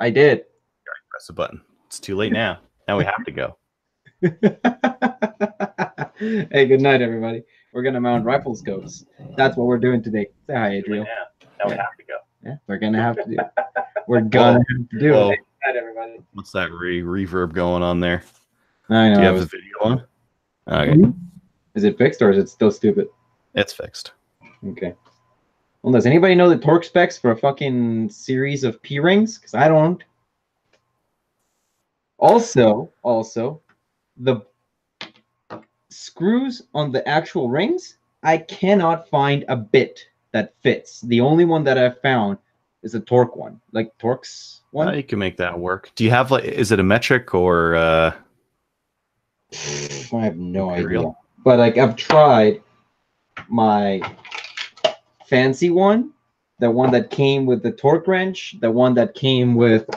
I did. Press the button. It's too late now. Now we have to go. Hey, good night, everybody. We're gonna mount rifle scopes. That's what we're doing today. Say hi, Adriel. Now we have to go. Yeah, we're gonna have to do it. We're gonna have to do it. Hey, good night, everybody. What's that reverb going on there? I know. Do you have the video on? Okay. Is it fixed or is it still stupid? It's fixed. Okay. Well, does anybody know the torque specs for a fucking series of P rings? Because I don't. Also, the screws on the actual rings, I cannot find a bit that fits. The only one that I've found is a torque one, like Torque's one. You can make that work. Do you have like? Is it a metric or? I have no idea. But like I've tried my fancy one, the one that came with the torque wrench, the one that came with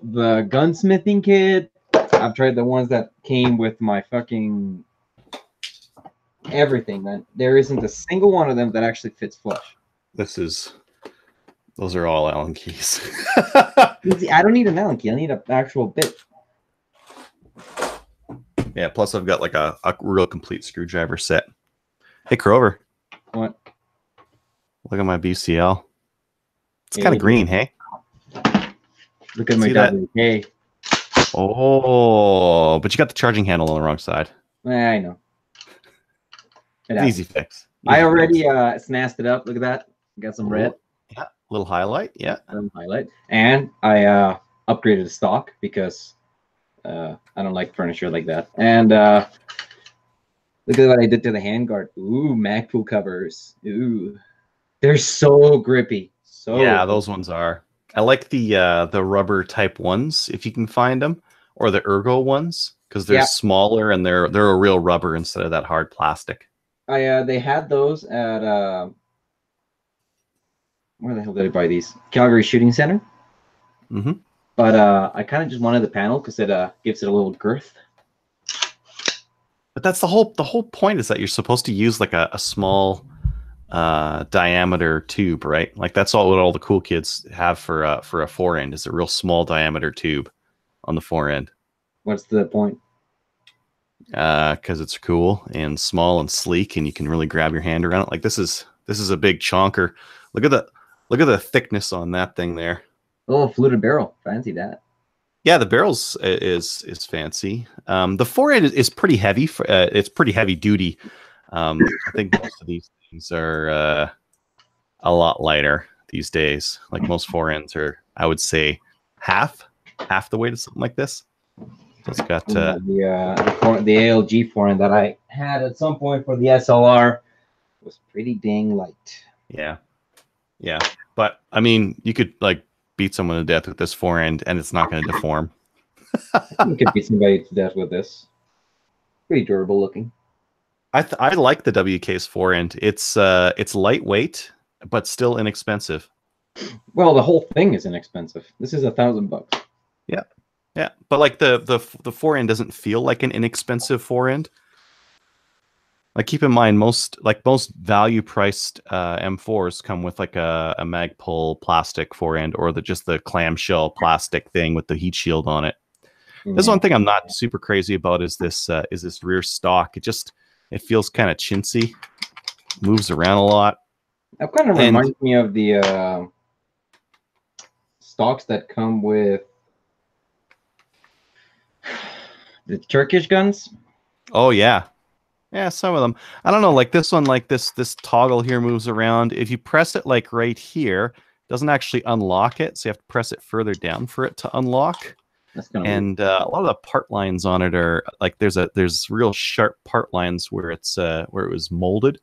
the gunsmithing kit. I've tried the ones that came with my fucking everything, man. There isn't a single one of them that actually fits flush. Those are all Allen keys. I don't need an Allen key. I need an actual bit. Yeah, plus I've got like a real complete screwdriver set. Hey, Crover. What? Look at my BCL. It's kind of green, hey? Look at my WK. Oh, but you got the charging handle on the wrong side. I know. Easy fix. I already snazed it up. Look at that. Got some red. Yeah, little highlight. Yeah. Highlight. And I upgraded the stock because I don't like furniture like that. And look at what I did to the handguard. Ooh, Magpul covers. Ooh. They're so grippy. Yeah, those ones are. I like the rubber type ones if you can find them, or the ergo ones because they're smaller and they're a real rubber instead of that hard plastic. They had those at where the hell did I buy these? Calgary Shooting Center. Mm-hmm. But I kind of just wanted the panel because it gives it a little girth. But that's the whole point is that you're supposed to use like a small diameter tube, right? Like that's what all the cool kids have for a fore end is a real small diameter tube on the fore end. What's the point? Because it's cool and small and sleek, and you can really grab your hand around it. Like this is a big chonker. Look at the thickness on that thing there. Oh, fluted barrel, fancy that. Yeah, the barrels is fancy. The fore end is pretty heavy. It's pretty heavy duty. I think most of these things are a lot lighter these days. Like most fore ends are, I would say, half the weight of something like this. So it's got the ALG fore end that I had at some point for the SLR was pretty dang light. Yeah. But I mean, you could like beat someone to death with this fore end, and it's not going to deform. You could beat somebody to death with this. Pretty durable looking. I like the WK's fore end. It's lightweight, but still inexpensive. Well, the whole thing is inexpensive. This is $1,000. Yeah. But like the fore end doesn't feel like an inexpensive fore end. Like keep in mind most value priced M4s come with like a Magpul plastic fore end or just the clamshell plastic thing with the heat shield on it. There's one thing I'm not super crazy about is this rear stock. It feels kind of chintzy, moves around a lot. That kind of reminds me of the stocks that come with the Turkish guns. Oh yeah. Yeah, some of them. I don't know, like this one, like this toggle here moves around. If you press it like right here, it doesn't actually unlock it, so you have to press it further down for it to unlock. That's kind of and a lot of the part lines on it are like there's real sharp part lines where it was molded.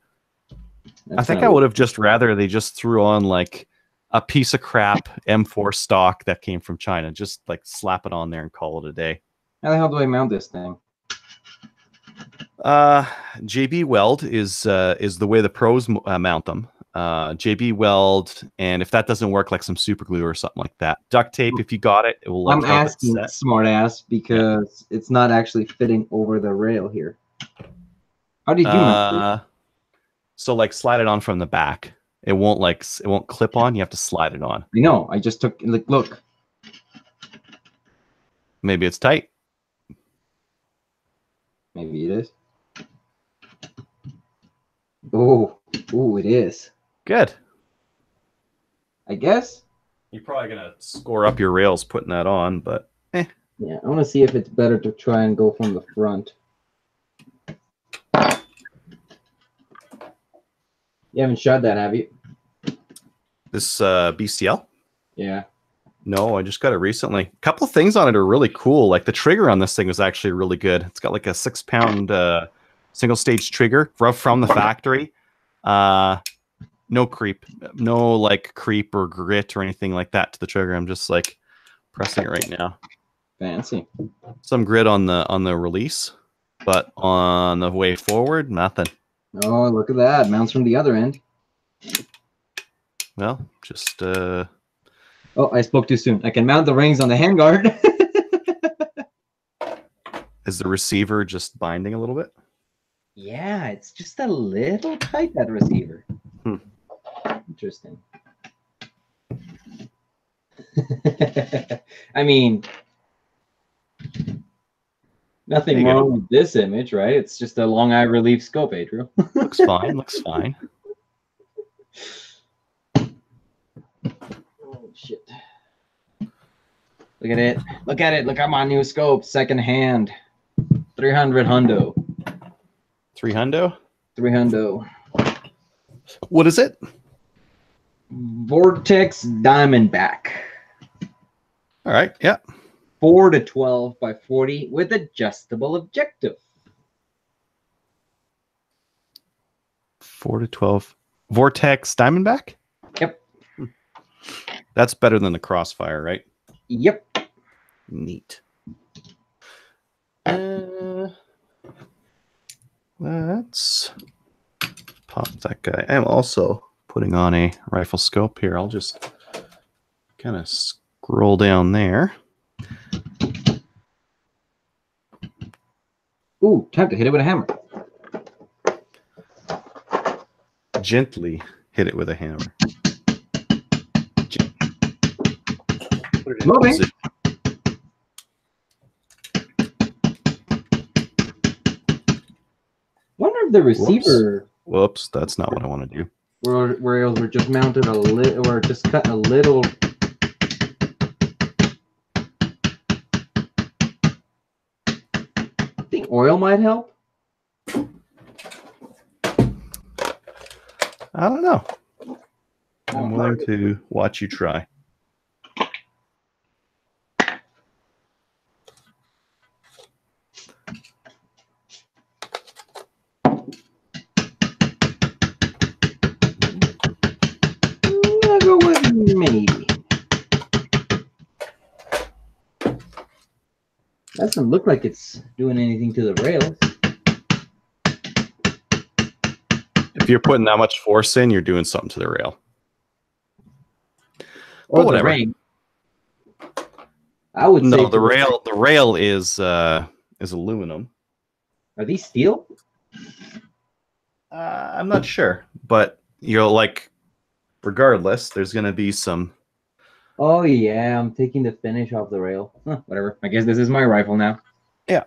I think I would have just rather they just threw on like a piece of crap M4 stock that came from China. Just like slap it on there and call it a day. How the hell do I mount this thing? JB Weld is the way the pros mount them. JB Weld, and if that doesn't work, like some super glue or something like that. Duct tape, if you got it, it will. I'm asking, smart ass, because it's not actually fitting over the rail here. How did you mount it? So like slide it on from the back. It won't clip on. You have to slide it on. I know. I just took look. Maybe it's tight. Maybe it is. Oh, it is. Good. I guess. You're probably gonna score up your rails putting that on, but Yeah, I want to see if it's better to try and go from the front. You haven't shot that, have you? This BCL? Yeah. No, I just got it recently. A couple of things on it are really cool. Like the trigger on this thing is actually really good. It's got like a 6-pound single stage trigger from the factory. No creep, no like creep or grit or anything like that to the trigger. I'm just like pressing it right now. Fancy. Some grit on the release, but on the way forward, nothing. Oh, look at that. Mounts from the other end. Well, just Oh, I spoke too soon. I can mount the rings on the handguard. is the receiver just binding a little bit? Yeah, it's just a little tight, that receiver. Interesting. I mean, nothing wrong with this image, right? It's just a long eye relief scope, Adriel. Looks fine. Looks fine. Oh, shit. Look at it. Look at it. Look at my new scope. Second hand. 300 hundo. 300? 300. What is it? Vortex Diamondback. All right. Yeah. 4 to 12 by 40 with adjustable objective. 4 to 12. Vortex Diamondback? Yep. That's better than the Crossfire, right? Yep. Neat. Let's pop that guy. I'm also putting on a rifle scope here. I'll just kind of scroll down there. Ooh, time to hit it with a hammer. Gently hit it with a hammer. Put it in Moving. position. Wonder if the receiver Whoops, that's not what I want to do. rails were just mounted a little, or just cut a little. I think oil might help. I don't know. I'm willing to watch you try. I'll go with maybe. Doesn't look like it's doing anything to the rails. If you're putting that much force in, you're doing something to the rail. Or the whatever. ring. I would say No, the rail is aluminum. Are these steel? I'm not sure, but you're like, regardless, there's going to be some. Oh yeah, I'm taking the finish off the rail. Huh, whatever. I guess this is my rifle now. Yeah,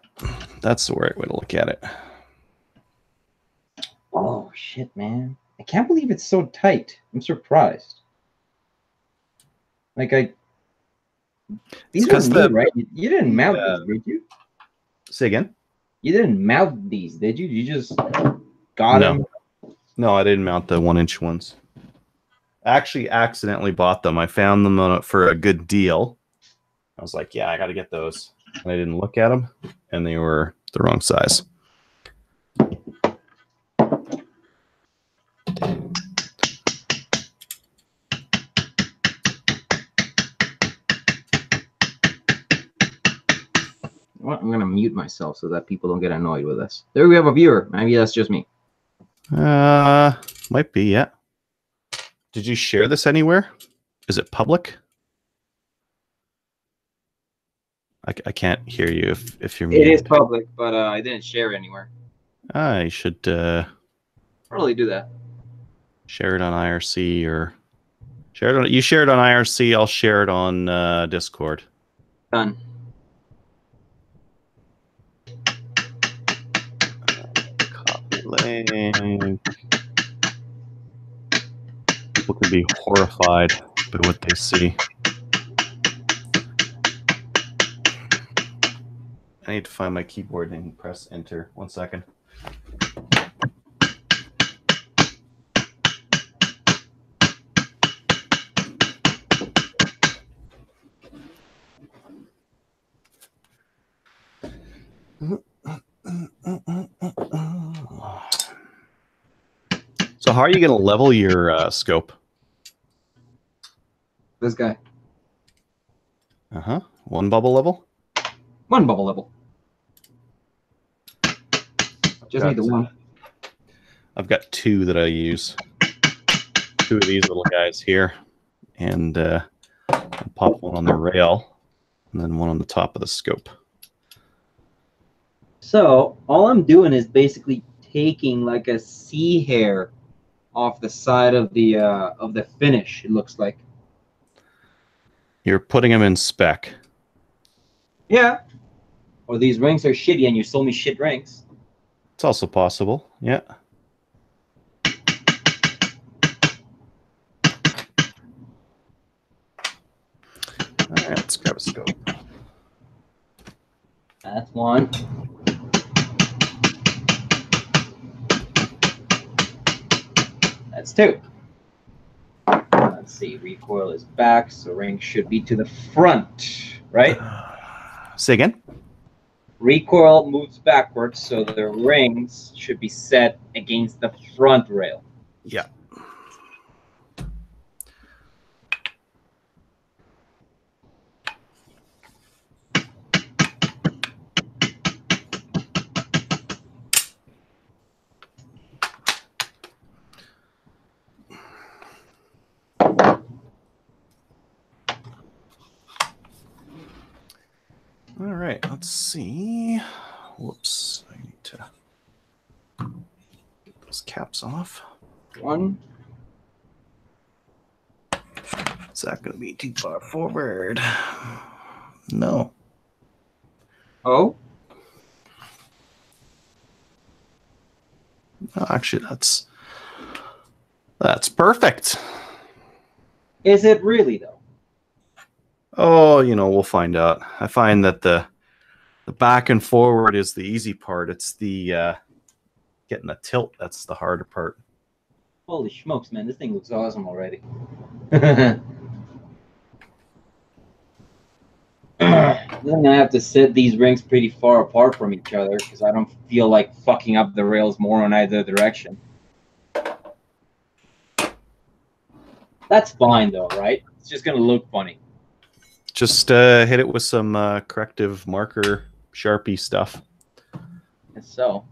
that's the right way to look at it. Oh shit, man! I can't believe it's so tight. I'm surprised. Like these are new, right? You didn't mount these, did you? Say again? You didn't mount these, did you? You just got them? No, I didn't mount the 1-inch ones. I actually accidentally bought them. I found them for a good deal. I was like, yeah, I got to get those. And I didn't look at them, and they were the wrong size. I'm going to mute myself so that people don't get annoyed with us. There we have a viewer. Maybe that's just me. Might be, yeah. Did you share this anywhere? Is it public? I can't hear you if you're muted. It is public, but I didn't share it anywhere. I should probably do that. Share it on IRC or share it on. You share it on IRC. I'll share it on Discord. Done. Like, people can be horrified by what they see. I need to find my keyboard and press enter. 1 second. So how are you going to level your scope? This guy. Uh-huh. 1 bubble level? 1 bubble level. Just need the 1. I've got 2 that I use. 2 of these little guys here. And I'll pop 1 on the rail, and then 1 on the top of the scope. So all I'm doing is basically taking like a C hair off the side of the finish. It looks like. You're putting them in spec. Yeah. Or these rings are shitty, and you sold me shit rings. It's also possible. Yeah. All right, let's grab a scope. That's 1. That's 2. Let's see. Recoil is back, so ring should be to the front, right? Say again? Recoil moves backwards, so the rings should be set against the front rail. Yeah. All right, let's see. Whoops, I need to get those caps off. 1. Is that going to be too far forward? No. Oh? No, actually, that's perfect. Is it really, though? Oh, we'll find out. I find that the back and forward is the easy part. It's the getting the tilt that's the harder part. Holy smokes, man. This thing looks awesome already. Then I'm going to have to set these rings pretty far apart from each other because I don't feel like fucking up the rails more on either direction. That's fine, though, right? It's just going to look funny. Just hit it with some corrective marker Sharpie stuff. And so.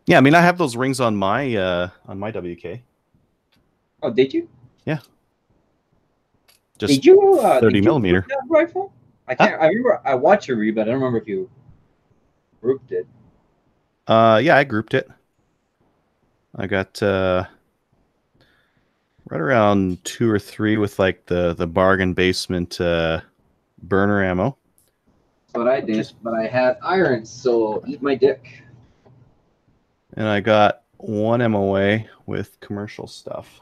Yeah, I mean, I have those rings on my WK. Oh, did you? Yeah. Just did you 30 millimeter that rifle? I can't. I remember I watched your review, but I don't remember if you grouped it. Yeah, I grouped it. I got right around 2 or 3 with like the bargain basement burner ammo. That's what I did, but I had irons, so eat my dick. And I got 1 MOA with commercial stuff.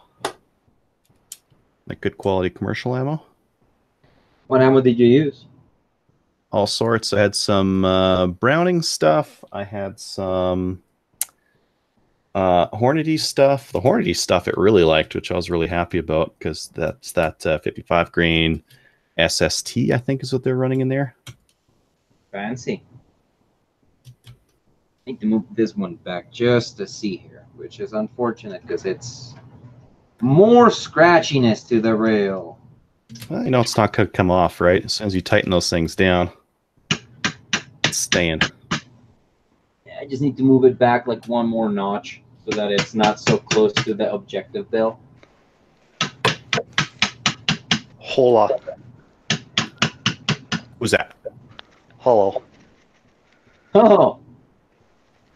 Like good quality commercial ammo. What ammo did you use? All sorts. I had some Browning stuff. I had some Hornady stuff. The Hornady stuff it really liked, which I was really happy about because that's that 55 grain SST, I think is what they're running in there. Fancy. I need to move this one back just to see here, which is unfortunate because it's more scratchiness to the rail. Well, it's not going to come off, right? As soon as you tighten those things down, it's staying. Yeah, I just need to move it back like 1 more notch so that it's not so close to the objective bill. Hola. Who's that? Hello. Oh,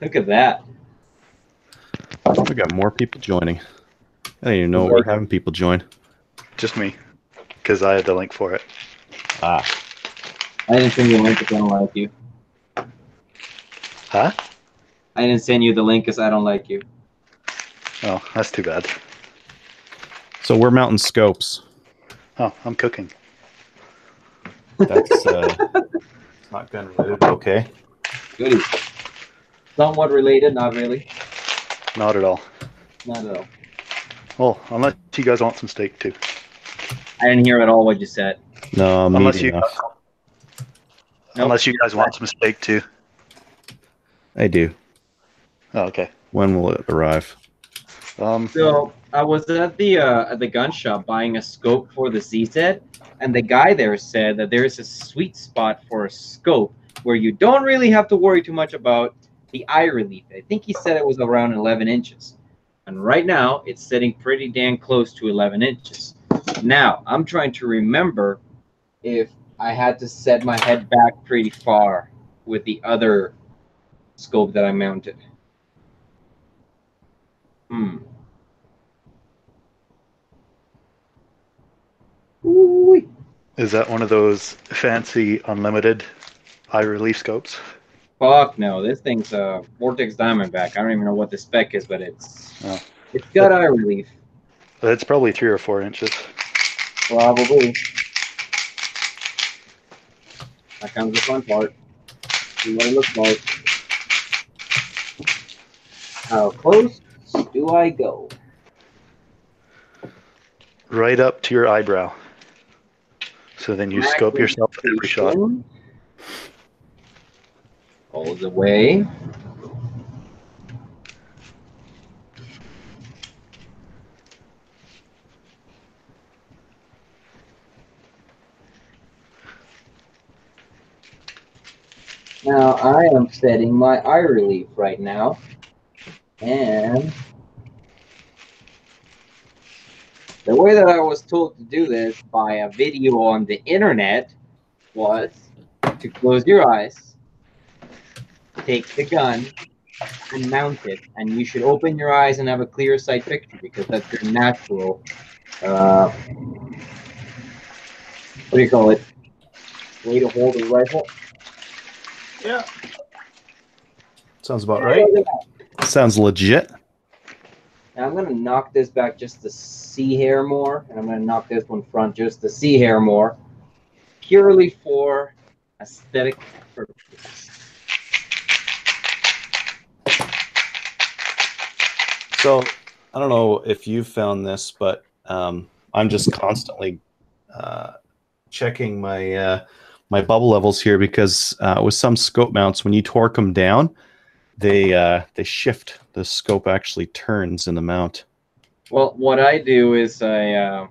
look at that. We got more people joining. I didn't even know we're having people join. Just me, because I had the link for it. Ah. I didn't send you the link because I don't like you. Huh? I didn't send you the link because I don't like you. Oh, that's too bad. So we're mounting scopes. Oh, I'm cooking. That's not gun related. Okay. Goody. Somewhat related, not really. Not at all. Not at all. Well, unless you guys want some steak too. I didn't hear at all what you said. No, Unless meaty you, enough. Nope. unless you guys want some steak too. I do. Oh, okay. When will it arrive? So I was at the gun shop buying a scope for the Z set, and the guy there said that there's a sweet spot for a scope where you don't really have to worry too much about the eye relief. I think he said it was around 11 inches, and right now it's sitting pretty damn close to 11 inches. Now I'm trying to remember if I had to set my head back pretty far with the other scope that I mounted. Ooh-wee. is that one of those fancy unlimited eye relief scopes? Fuck no, this thing's a Vortex Diamondback. I don't even know what the spec is, but it's Oh. it's got eye relief. It's probably 3 or 4 inches. Probably. That comes the fun part. See what it looks like. How close do I go? Right up to your eyebrow. So then you scope yourself with every shot. All the way. Now I am setting my eye relief right now, and the way that I was told to do this by a video on the internet was to close your eyes, take the gun, and mount it. And you should open your eyes and have a clear sight picture because that's your natural, what do you call it? Way to hold a rifle. Yeah. Sounds about right. Sounds legit. Now I'm going to knock this back just to see hair more, and I'm going to knock this one front just to see hair more, purely for aesthetic purposes. So I don't know if you've found this, but I'm just constantly checking my my bubble levels here because with some scope mounts, when you torque them down, they shift. The scope actually turns in the mount. Well, what I do is I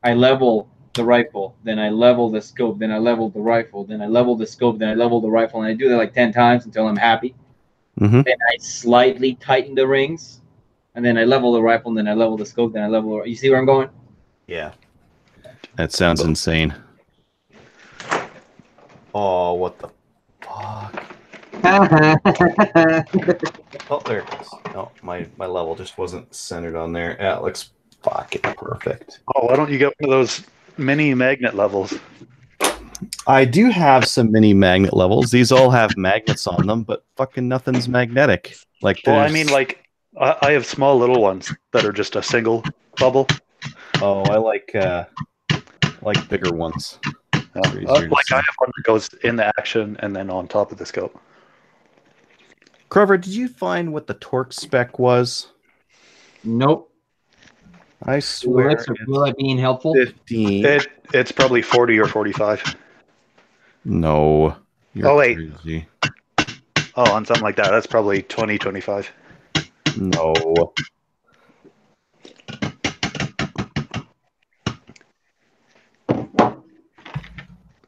level the rifle, then I level the scope, then I level the rifle, then I level the scope, then I level the rifle, and I do that like 10 times until I'm happy. Mm-hmm. Then I slightly tighten the rings, and then I level the rifle, and then I level the scope, then I level. You see where I'm going? Yeah. That sounds insane. Oh, what the fuck? Oh, there it is. No, my level just wasn't centered on there. Yeah, it looks fucking perfect. Oh, why don't you get one of those mini magnet levels? I do have some mini magnet levels. These all have magnets on them, but fucking nothing's magnetic. Like, Well, I mean, like, I have small little ones that are just a single bubble. Oh, I like bigger ones. Like, I have one that goes in the action and then on top of the scope. Crover, did you find what the torque spec was? Nope. I swear. Will it being helpful? 15. It's probably 40 or 45. No. You're wait. crazy. Oh, on something like that. That's probably 20, 25. No.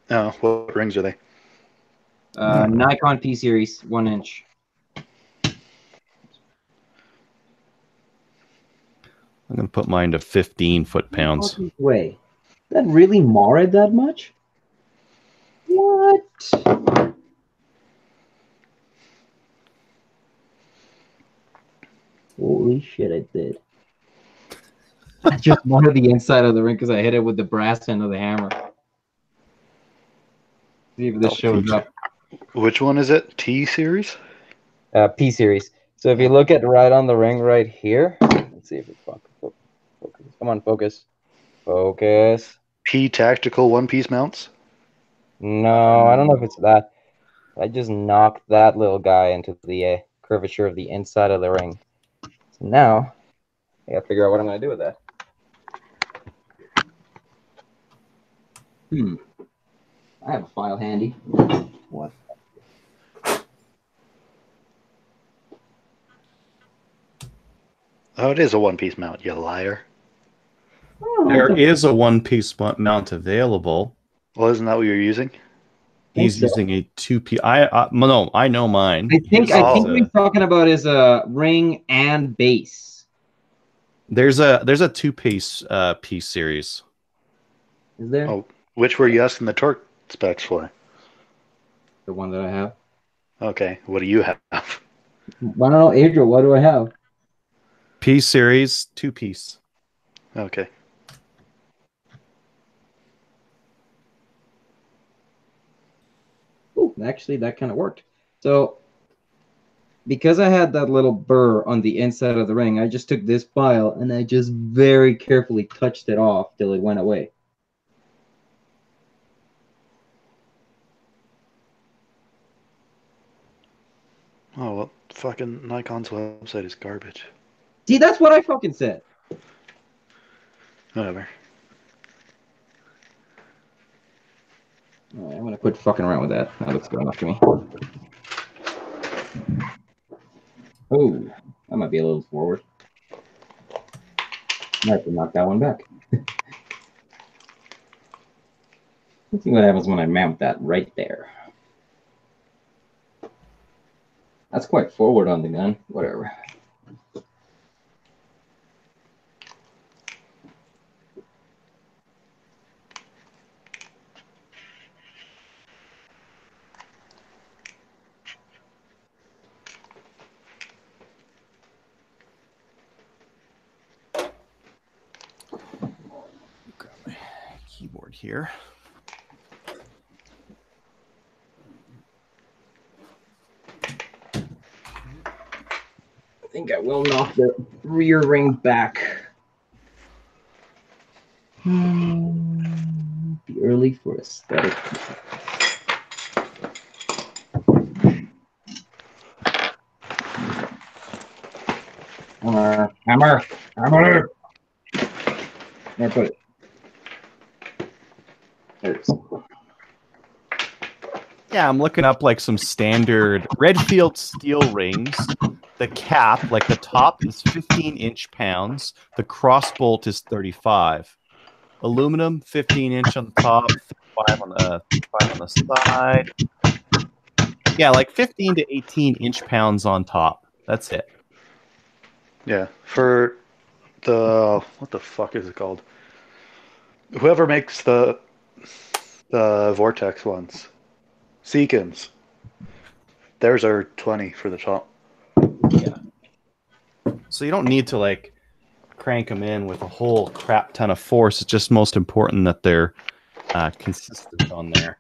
Oh, what rings are they? Nikon P series, 1 inch. I'm going to put mine to 15 foot-pounds. Way. That really marred that much? What? Holy shit, I did. I just marred the inside of the ring because I hit it with the brass end of the hammer. See if this shows up. Which one is it? T series? P series. So if you look at right on the ring right here, let's see if it's focus. Come on, focus. Focus. P tactical one-piece mounts? No, I don't know if it's that. I just knocked that little guy into the curvature of the inside of the ring. So now, I gotta figure out what I'm gonna do with that. I have a file handy. What? Oh, it is a one-piece mount, you liar. There is a one-piece mount available. Well, isn't that what you're using? He's using a 2-piece. No, I know mine. I think what a, he's talking about is a ring and base. there's a 2-piece P series. Is there? Oh, which were you asking the torque specs for? The one that I have. Okay, what do you have? I don't know, Adriel, what do I have? P series 2-piece. Okay. Ooh, actually, that kind of worked. So, because I had that little burr on the inside of the ring, I just took this file and I just very carefully touched it off till it went away. Oh, well, fucking Nikon's website is garbage. See, that's what I fucking said. Whatever. All right, I'm gonna quit fucking around with that. That looks good enough to me. Oh, that might be a little forward. I have to knock that one back. Let's see what happens when I mount that right there. That's quite forward on the gun. Whatever. Grab my keyboard here. I think I will knock the rear ring back. Be early for aesthetic. Hammer! Where put it? There it is. Yeah, I'm looking up like some standard Redfield steel rings. The cap, like the top, is 15 inch-pounds. The cross bolt is 35. Aluminum, 15 inch on the top, 5 on the side. Yeah, like 15 to 18 inch-pounds on top. That's it. Yeah, for the what the fuck is it called? Whoever makes the Vortex ones, Seekins. Theirs are 20 for the top. Yeah. So you don't need to like crank them in with a whole crap ton of force. It's just most important that they're consistent on there.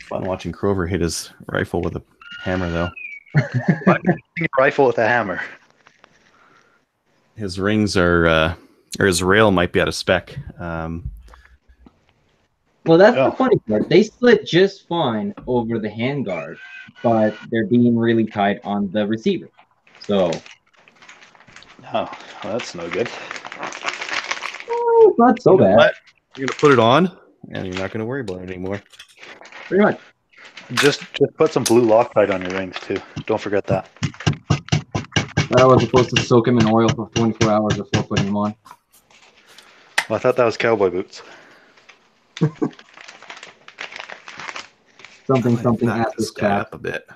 Fun watching Crover hit his rifle with a hammer, though. Rifle with a hammer. His rings are, or his rail might be out of spec. Well, that's the funny part. They split just fine over the handguard, but they're being really tight on the receiver. So, Oh, well, that's no good. it's not so bad. What? You're gonna put it on, and you're not gonna worry about it anymore. Pretty much. Just put some blue Loctite on your rings too. Don't forget that. I was supposed to soak him in oil for 24 hours before putting him on. Well, I thought that was cowboy boots. Something Knock at this this guy cap. up a bit.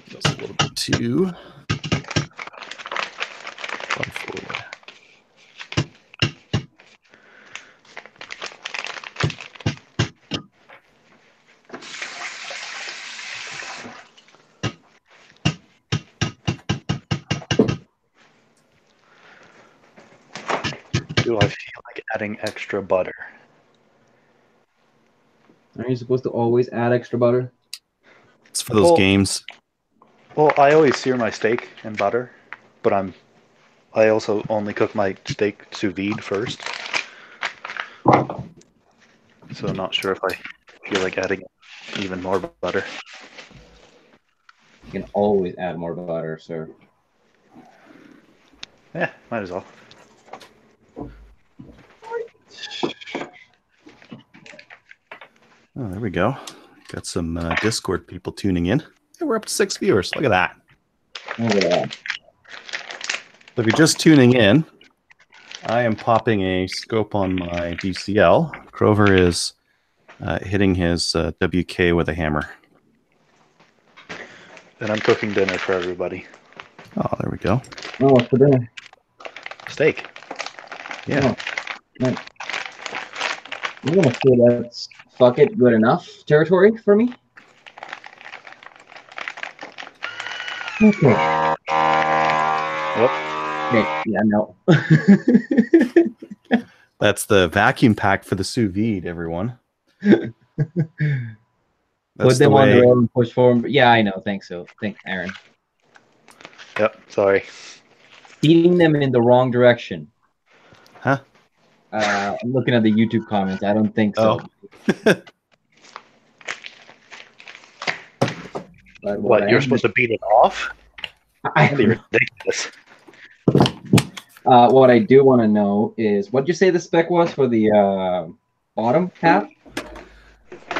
Just a little bit too. Come forward. Do I feel like adding extra butter? Aren't you supposed to always add extra butter? It's for those Well- games. Well, I always sear my steak in butter, but I also only cook my steak sous vide first. So I'm not sure if I feel like adding even more butter. You can always add more butter, sir. Yeah, might as well. Oh, there we go. Got some Discord people tuning in. Hey, we're up to 6 viewers. Look at that. Look at that. So if you're just tuning in, I am popping a scope on my DCL. Crover is hitting his WK with a hammer. And I'm cooking dinner for everybody. Oh, there we go. Oh, what's for dinner? Steak. Yeah. Nice. I'm gonna say that's fuck it good enough territory for me. Okay. Yep. Okay. Yeah, no. That's the vacuum pack for the sous vide, everyone. Put That's them the on way. the road and push forward. Yeah, I know. Thanks, so. Thanks, Aaron. Yep. Sorry. Feeding them in the wrong direction. Huh? I'm looking at the YouTube comments. I don't think so. But What, I you're am- supposed to beat it off? That'd be ridiculous. What I do want to know is, what'd you say the spec was for the bottom half?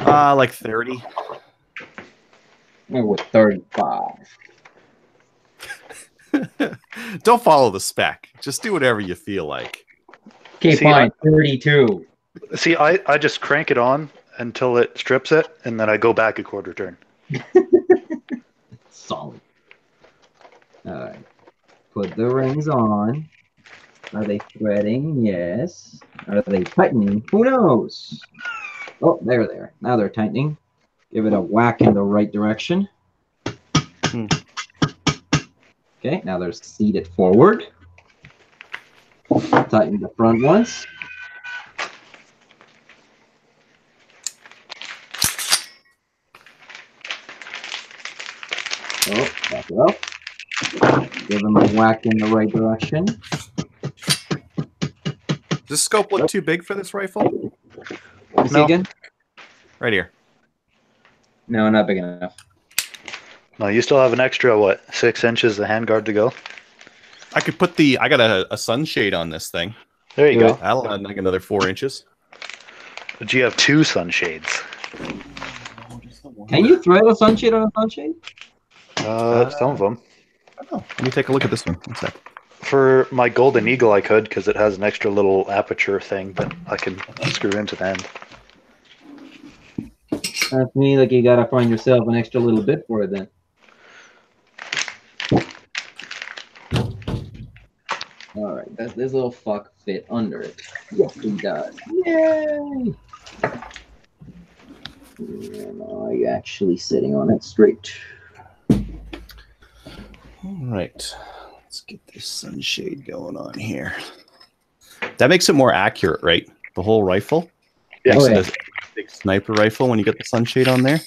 Like 30. Maybe with 35. Don't follow the spec. Just do whatever you feel like. Okay, See, fine. 32. See, I just crank it on until it strips it, and then I go back a quarter turn. Solid. All right. Put the rings on. Are they threading? Yes. Are they tightening? Who knows? Oh, there they are. Now they're tightening. Give it a whack in the right direction. Hmm. Okay, now they're seated forward. Tighten the front ones. Oh, back it up. Give them a whack in the right direction. Does this scope look too big for this rifle? See No. again? Right here. No, not big enough. No, you still have an extra, what, 6 inches of handguard to go? I could put the. I got a sunshade on this thing. There you Do go. it. That'll add like another 4 inches. But you have 2 sunshades. Can you thread a sunshade on a sunshade? Some of them. Oh, let me take a look at this one. One sec. For my Golden Eagle, I could, because it has an extra little aperture thing that I can screw into the end. Sounds to me like you gotta find yourself an extra little bit for it then. Alright, does this little fuck fit under it? Yes, he does. Yay! And I'm actually sitting on it straight. All right. Let's get this sunshade going on here. That makes it more accurate, right? The whole rifle? Yeah. Makes Oh, yeah. it a big sniper rifle when you get the sunshade on there.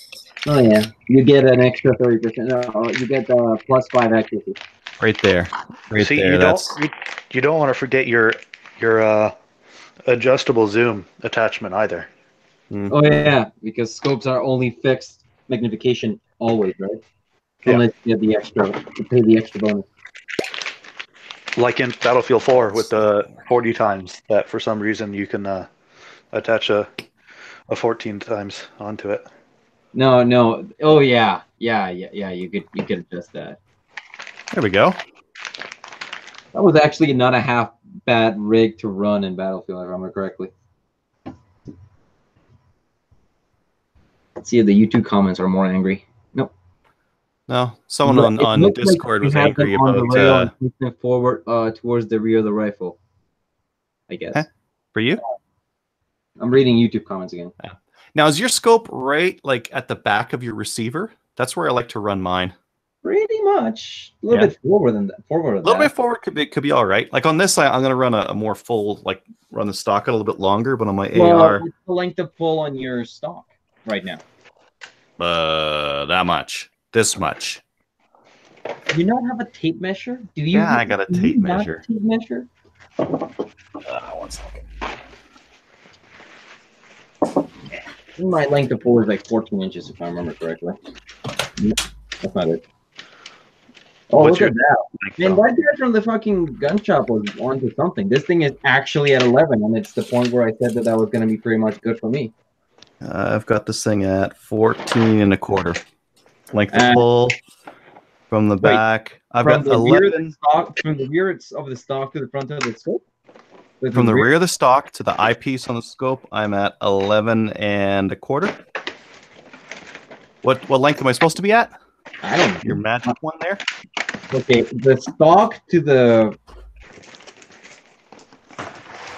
Oh yeah, you get an extra 30%. No, you get +5 accuracy. Right there. Right See, there. you don't want to forget your adjustable zoom attachment either. Oh yeah, because scopes are only fixed magnification always, right? Yeah. Unless you get the extra, to pay the extra bonus. Like in Battlefield 4 with the 40 times, that for some reason you can attach a 14 times onto it. No. Oh yeah. You could adjust that. There we go. That was actually not a half bad rig to run in Battlefield, if I remember correctly. Let's see if the YouTube comments are more angry. Nope. No, someone It on looks like Discord you was have angry them on the rail about and pushing it forward towards the rear of the rifle. I guess. Huh? For you. I'm reading YouTube comments again. Now, is your scope right like at the back of your receiver? That's where I like to run mine. Pretty much. A little bit forward than that. Forward A little bit forward could be all right. Like on this, I'm gonna run a more full, like run the stock a little bit longer. But on my AR, what's the length of pull on your stock right now? that much. This much. Do you not have a tape measure? Do you? Yeah, I got a tape measure. Tape measure. 1 second. My length of pull is like 14 inches, if I remember correctly. That's not it. Oh, look at that. Man, that guy from the fucking gun shop was onto something. This thing is actually at 11, and it's the point where I said that was going to be pretty much good for me. I've got this thing at 14.25. Length of pull from the back. I've got 11. From the rear of the stock to the front of the scope? From the rear of the stock to the eyepiece on the scope, I'm at 11.25. What length am I supposed to be at? I don't know. Your magic one there? Okay, the stock to the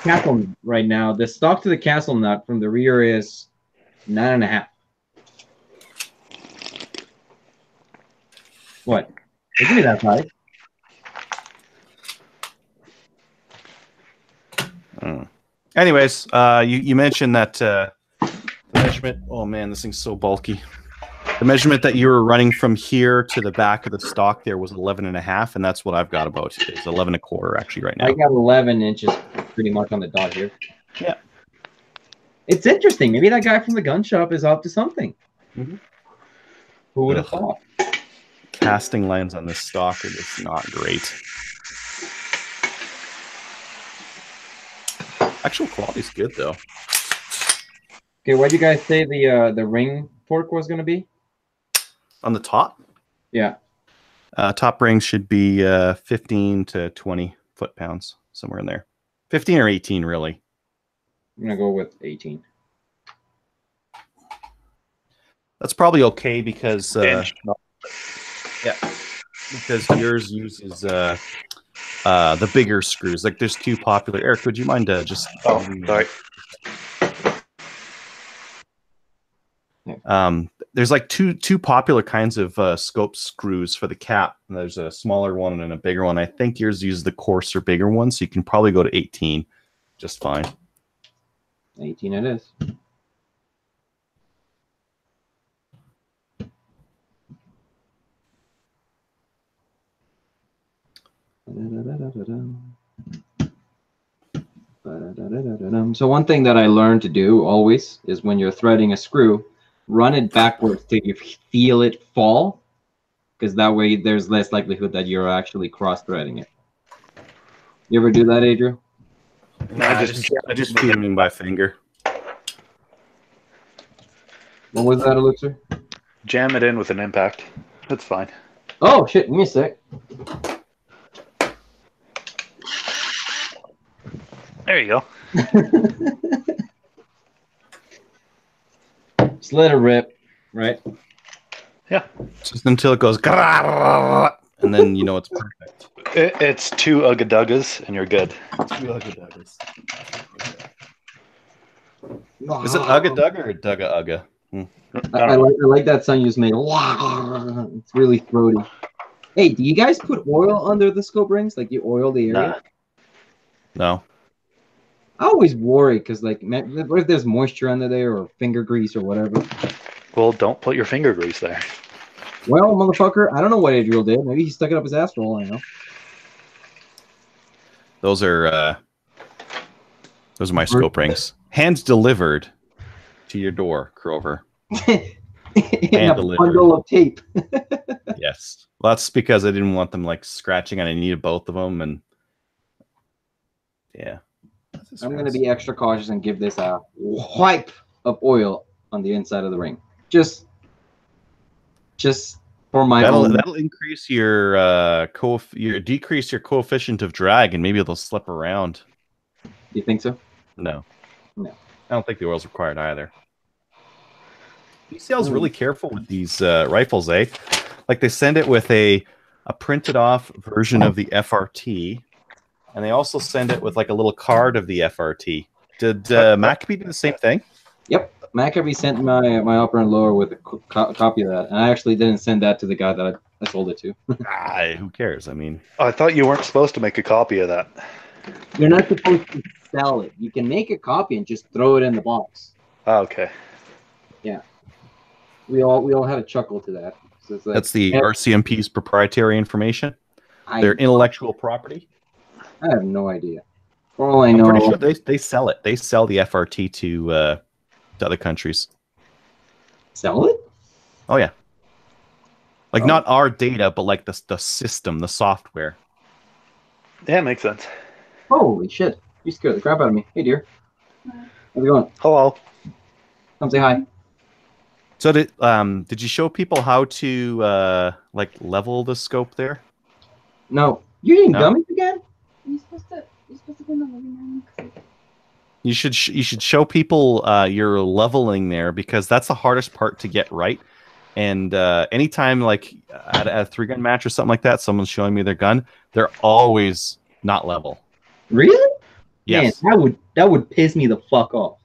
castle right now, the stock to the castle nut from the rear is 9.5. What? Isn't it that high? Anyways, you mentioned that the measurement. Oh man, this thing's so bulky. The measurement that you were running from here to the back of the stock there was 11.5, and that's what I've got about. It's 11.25 actually right now. I got 11 inches pretty much on the dot here. Yeah. It's interesting. Maybe that guy from the gun shop is up to something. Mm-hmm. Who would have thought? Casting lines on this stock are just not great. Actual quality's good though. Okay, what do you guys say the ring torque was going to be? On the top? Yeah. Top ring should be 15 to 20 foot-pounds, somewhere in there. 15 or 18, really. I'm going to go with 18. That's probably okay because because yours uses the bigger screws. Like there's two popular. Eric, would you mind just? Oh, sorry. There's like two popular kinds of scope screws for the cap. And there's a smaller one and a bigger one. I think yours uses the coarser, bigger one, so you can probably go to 18 just fine. 18 it is. So one thing that I learned to do always is when you're threading a screw, run it backwards till you feel it fall, because that way there's less likelihood that you're actually cross-threading it. You ever do that, Adriel? No, I just feed him by finger. What was that, Elixir? Jam it in with an impact. That's fine. Oh, shit. Give me a sec. There you go. Just let it rip, right? Yeah. Just until it goes, and then you know it's perfect. It's two Ugga-Duggas, and you're good. Two Ugga-Duggas. Is it Ugga-Dugga or Dugga-Ugga? I like that sound you just made. It's really throaty. Hey, do you guys put oil under the scope rings? Like you oil the area? No. I always worry because, like, what if there's moisture under there or finger grease or whatever? Well, don't put your finger grease there. Well, motherfucker, I don't know what Adriel did. Maybe he stuck it up his ass for all I know. Those are my scope rings. Hand delivered to your door, Crover. In a bundle of tape. Yes. Well, that's because I didn't want them like scratching and I needed both of them, and yeah. I'm going to be extra cautious and give this a wipe of oil on the inside of the ring. Just for my own. That'll increase your decrease your coefficient of drag, and maybe it'll slip around. You think so? No. No. I don't think the oil's required either. BCL's really careful with these rifles, eh? Like they send it with a printed off version of the FRT. And they also send it with like a little card of the FRT. Did Maccabee do the same thing? Yep. Maccabee sent my upper and lower with a copy of that. And I actually didn't send that to the guy that I sold it too. Who cares? I mean, I thought you weren't supposed to make a copy of that. You're not supposed to sell it. You can make a copy and just throw it in the box. Oh, okay. We all had a chuckle to that. So it's like, that's the RCMP's proprietary information. Their intellectual property. I have no idea. For all I I'm know, pretty sure they sell it. They sell the FRT to other countries. sell it. Oh yeah. Like Oh. not our data, but like the system, the software. Yeah, makes sense. Holy shit! You scared the crap out of me. Hey, dear. How's it going? Hello. Come say hi. So did you show people how to like level the scope there? No, you eating No? gummies again? You're supposed to go in the living room. You should show people your leveling there, because that's the hardest part to get right. And anytime like at a 3-gun match or something like that, someone's showing me their gun, they're always not level. Really? Yes. Man, that would piss me the fuck off.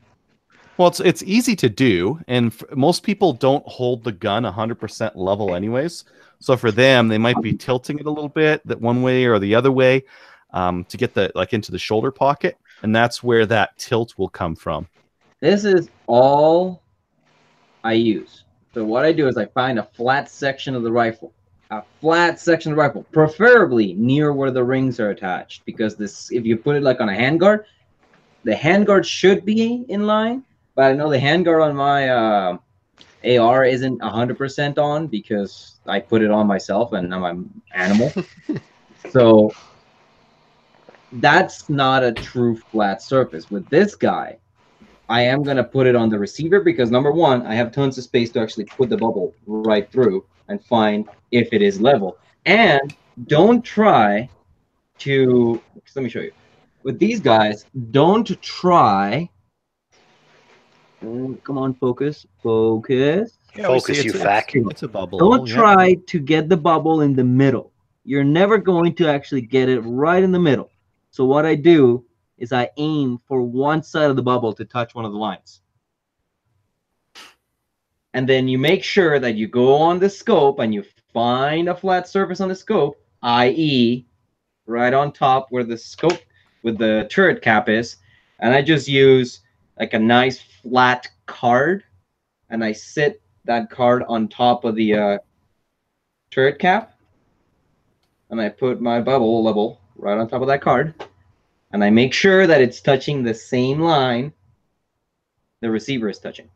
Well, it's easy to do, and most people don't hold the gun 100% level anyways. So for them, they might be tilting it a little bit that one way or the other way to get the into the shoulder pocket, and that's where that tilt will come from. This is all I use. So what I do is I find a flat section of the rifle. Preferably near where the rings are attached, because this, if you put it like on a handguard, the handguard should be in line, but I know the handguard on my AR isn't 100% on because I put it on myself and I'm an animal. So that's not a true flat surface. With this guy, I am going to put it on the receiver because, number one, I have tons of space to actually put the bubble right through and find if it is level. And don't try to, let me show you. With these guys, don't try, come on, focus. Yeah, we see Focus, you it's fact. It's a bubble. Don't yeah. try to get the bubble in the middle. You're never going to actually get it right in the middle. So what I do is I aim for one side of the bubble to touch one of the lines. And then you make sure that you go on the scope and you find a flat surface on the scope, i.e. right on top where the scope with the turret cap is. And I just use like a nice flat card, and I sit that card on top of the turret cap, and I put my bubble level right on top of that card, and I make sure that it's touching the same line the receiver is touching.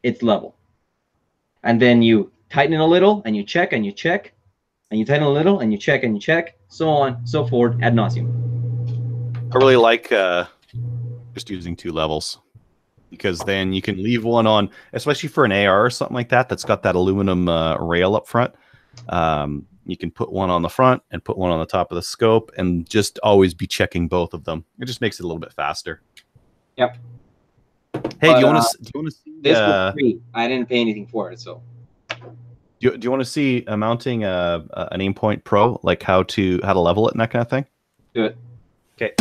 It's level. And then you tighten it a little, and you check, and you check, and you tighten a little, and you check, and you check, so on, so forth, ad nauseum. I really like just using 2 levels, because then you can leave one on, especially for an AR or something like that that's got that aluminum rail up front. You can put one on the front and put one on the top of the scope, and just always be checking both of them. It just makes it a little bit faster. Yep. Hey, But, do you want to see This was free. I didn't pay anything for it, so. Do you want to see mounting an Aimpoint Pro, like how to level it and that kind of thing? Do it. Okay.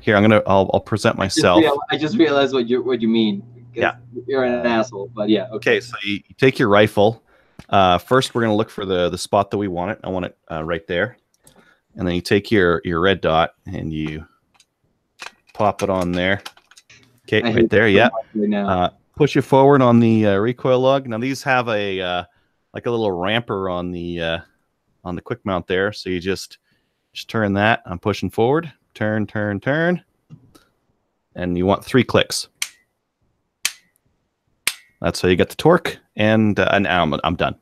Here I'll present myself. I just realized what you mean. Yeah. You're an asshole, but yeah. Okay, so you take your rifle. First, we're gonna look for the spot that we want it. I want it right there, and then you take your red dot and you pop it on there. Okay, right there. Yeah. Push it forward on the recoil lug. Now these have a like a little ramper on the quick mount there, so you just turn that. I'm pushing forward. Turn, and you want 3 clicks. That's how you get the torque, and now I'm done.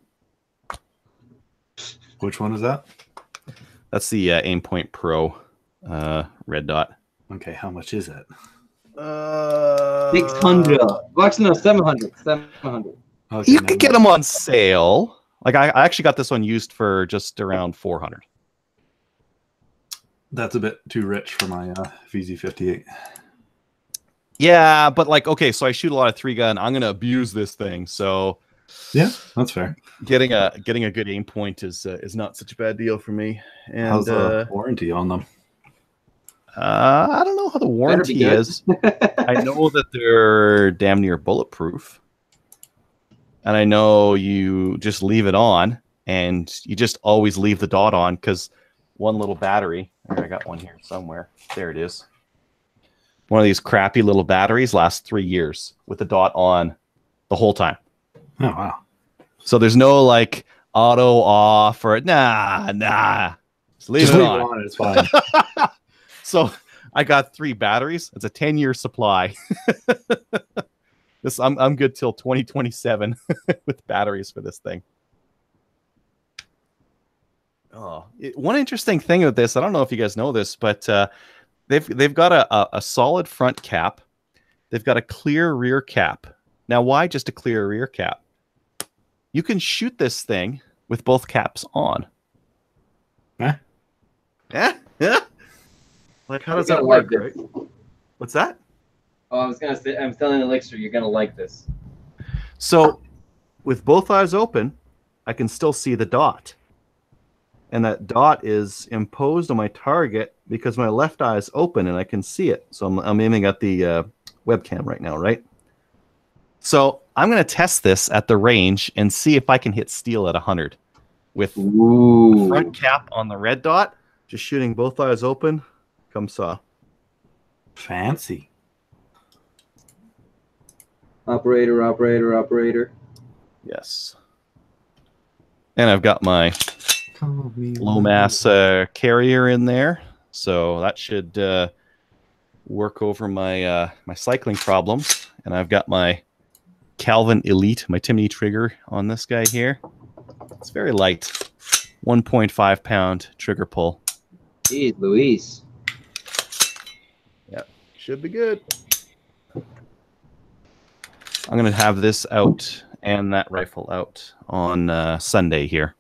Which one is that? That's the Aimpoint Pro red dot. Okay, how much is it? 600. Well, actually, no, 700. 700. Okay, You could get them on sale. Like I actually got this one used for just around 400. That's a bit too rich for my VZ58. Yeah, but like, okay, so I shoot a lot of 3-gun. I'm gonna abuse this thing, so Yeah, that's fair. getting a good aim point is not such a bad deal for me. And How's the warranty on them? I don't know how the warranty good. is. I know that they're damn near bulletproof, and I know you just leave it on and you just always leave the dot on because one little battery. I got one here somewhere. There it is. One of these crappy little batteries lasts 3 years with the dot on the whole time. Oh, wow. So there's no like auto off or nah. Just leave it on. It's fine. So I got 3 batteries. It's a 10-year supply. I'm good till 2027 with batteries for this thing. One interesting thing with this, I don't know if you guys know this, but they've got a solid front cap. They've got a clear rear cap. Now, why just a clear rear cap? You can shoot this thing with both caps on. Huh? Yeah. Like, how does that work, right? What's that? Oh, I was gonna say, I'm telling Elixir, you're gonna like this. So, with both eyes open, I can still see the dot. And that dot is imposed on my target because my left eye is open and I can see it. So I'm aiming at the webcam right now, right? So I'm going to test this at the range and see if I can hit steel at 100 with the front cap on the red dot, just shooting both eyes open. Come saw. Fancy. Operator. Yes. And I've got my low mass carrier in there, so that should work over my my cycling problems. And I've got my Calvin Elite, my Timney trigger on this guy here. It's very light, 1.5 pound trigger pull. Jeez, Luis. Yeah, should be good. I'm gonna have this out and that rifle out on Sunday here.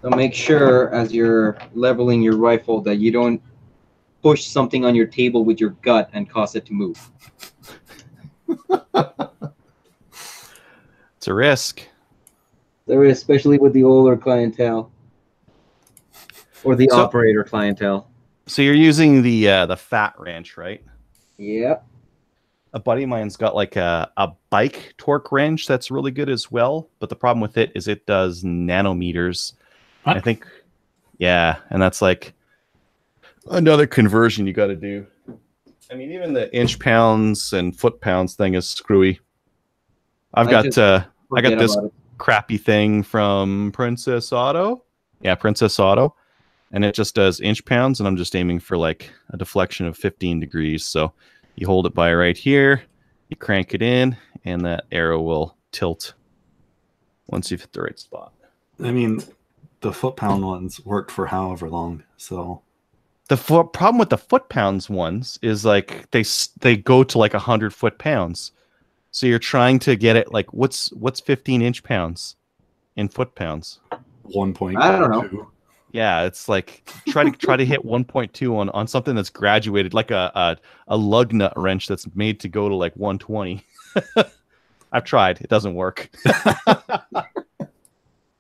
So make sure as you're leveling your rifle that you don't push something on your table with your gut and cause it to move. It's a risk. There is, especially with the older clientele or the operator clientele. So you're using the Fat Wrench, right? Yeah. A buddy of mine's got like a bike torque wrench that's really good as well, but the problem with it is it does nanometers. What? I think, yeah, and that's like another conversion you got to do. I mean, even the inch pounds and foot pounds thing is screwy. I got this crappy thing from Princess Auto. Yeah, Princess Auto. And it just does inch pounds, and I'm just aiming for like a deflection of 15 degrees. So you hold it by right here, you crank it in, and that arrow will tilt once you've hit the right spot. I mean, the foot-pound ones worked for however long, so... The problem with the foot-pounds ones is like they go to like 100 foot-pounds. So you're trying to get it like, what's 15 inch pounds in foot-pounds? 1.2. I don't know. Yeah, it's like try to hit 1.2 on something that's graduated, like a lug nut wrench that's made to go to like 120. I've tried; it doesn't work.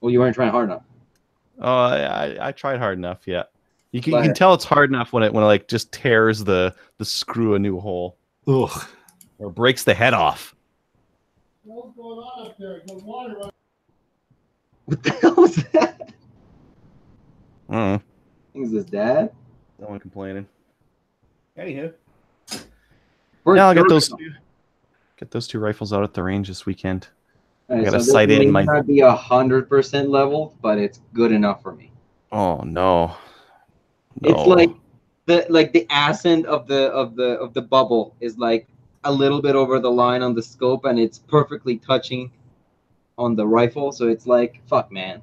Well, you weren't trying hard enough. I tried hard enough. Yeah, you can tell it's hard enough when it like just tears the screw a new hole. Ugh. Or breaks the head off. What's going on up there? Good water. What the hell was that? I don't know. Is this dad? No one complaining. Anywho. Now I'll get those two rifles out at the range this weekend. Right, I got a so sight this in may my. not be 100% leveled, but it's good enough for me. Oh no. It's like the ascent of the bubble is like a little bit over the line on the scope, and it's perfectly touching on the rifle. So it's like, fuck, man.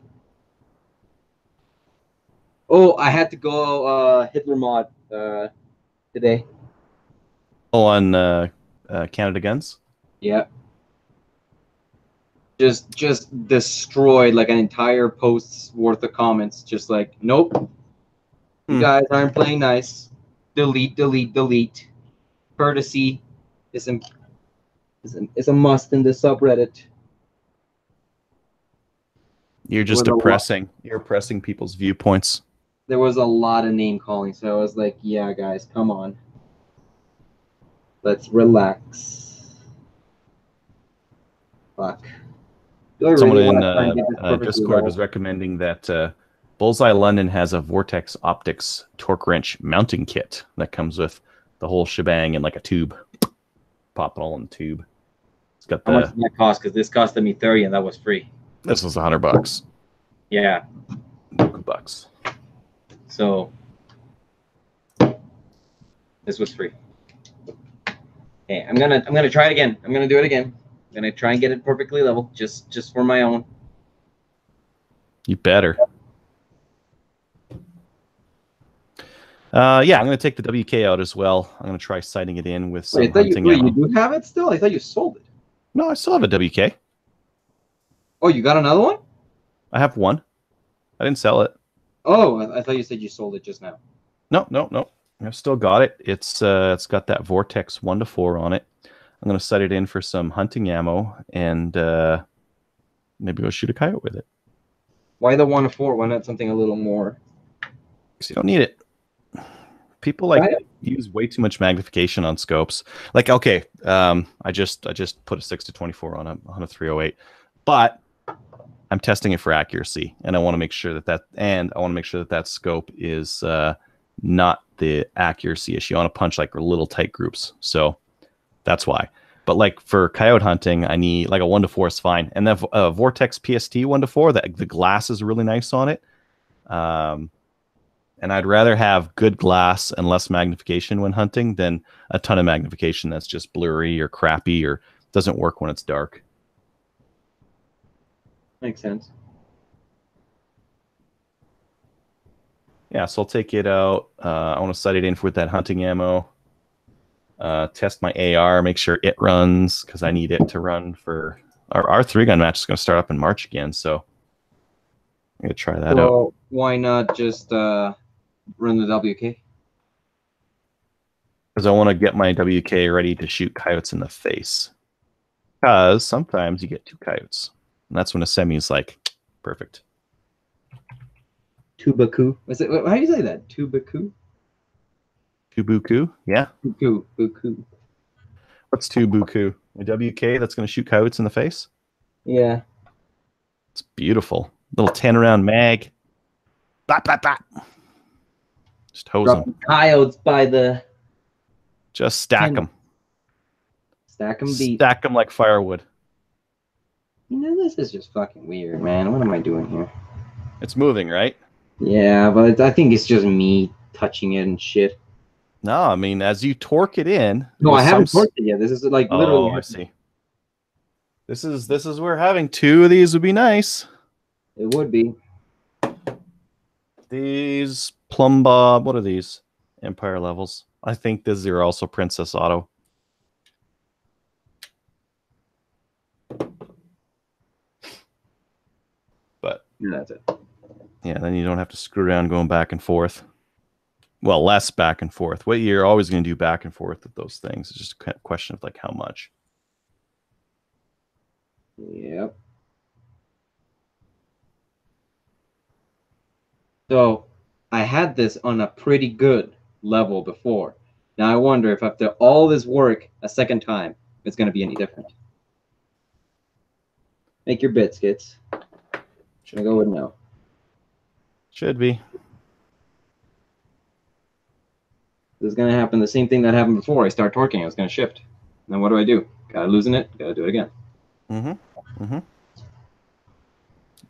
Oh, I had to go Hitler mod today. Oh, on Canada Guns. Yeah. Just destroyed like an entire post's worth of comments. Just like, nope. You guys aren't playing nice. Delete. Courtesy is a must in the subreddit. You're just oppressing. You're oppressing people's viewpoints. There was a lot of name calling, so I was like, yeah, guys, come on. Let's relax. Fuck. Do I Someone really in want to try and get this perfectly Discord level? was recommending that Bullseye London has a Vortex Optics torque wrench mounting kit that comes with the whole shebang and like a tube. Pop it all in the tube. It's got How much did that cost? Because this costed me 30 and that was free. This was $100. Yeah. $100. So this was free. Okay, I'm gonna try it again. I'm gonna do it again. I'm gonna try and get it perfectly level, just for my own. You better. Yeah, I'm going to take the WK out as well. I'm going to try sighting it in with some hunting ammo. You do have it still? I thought you sold it. No, I still have a WK. Oh, you got another one? I have one. I didn't sell it. Oh, I thought you said you sold it just now. No. I've still got it. It's got that Vortex 1-4 on it. I'm going to sight it in for some hunting ammo and maybe go shoot a coyote with it. Why the 1-4? Why not something a little more? Because you don't need it. People use way too much magnification on scopes. Like, okay, I just put a 6-24 on a 308, but I'm testing it for accuracy, and I want to make sure that scope is not the accuracy issue. I want to punch like little tight groups, so that's why. But like for coyote hunting, I need like a 1-4 is fine, and the Vortex PST 1-4, that the glass is really nice on it. And I'd rather have good glass and less magnification when hunting than a ton of magnification that's just blurry or crappy or doesn't work when it's dark. Makes sense. Yeah, so I'll take it out. I want to sight it in with that hunting ammo. Test my AR, make sure it runs, because I need it to run for... Our 3-gun match is going to start up in March again, so I'm going to try that out. Why not just... run the WK? Because I want to get my WK ready to shoot coyotes in the face. Because sometimes you get 2 coyotes. And that's when a semi is like, perfect. Tubaku? How do you say that? Tubaku? Tubuku? Yeah. Buku. What's Tubuku? A WK that's going to shoot coyotes in the face? Yeah. It's beautiful. Little 10-round mag. Bop, bop, bop. Just hose them. Coyotes by the... Just stack them. Stack them deep. Stack them like firewood. You know, this is just fucking weird, man. What am I doing here? It's moving, right? Yeah, but I think it's just me touching it and shit. No, I mean, as you torque it in... No, I haven't torqued it yet. This is like literally... Oh, I see. This is where having 2 of these would be nice. It would be. These Plumb Bob, what are these? Empire levels. I think these are also Princess Auto. But that's it. Yeah, then you don't have to screw around going back and forth. Well, less back and forth. What you're always going to do back and forth with those things. It's just a question of like how much. Yep. So I had this on a pretty good level before. Now I wonder if after all this work a second time, it's going to be any different. Make your bid, Skits. Should I go with no? Should be. This is going to happen the same thing that happened before. I start torquing, it's going to shift. Then what do? Gotta loosen it, gotta do it again. That's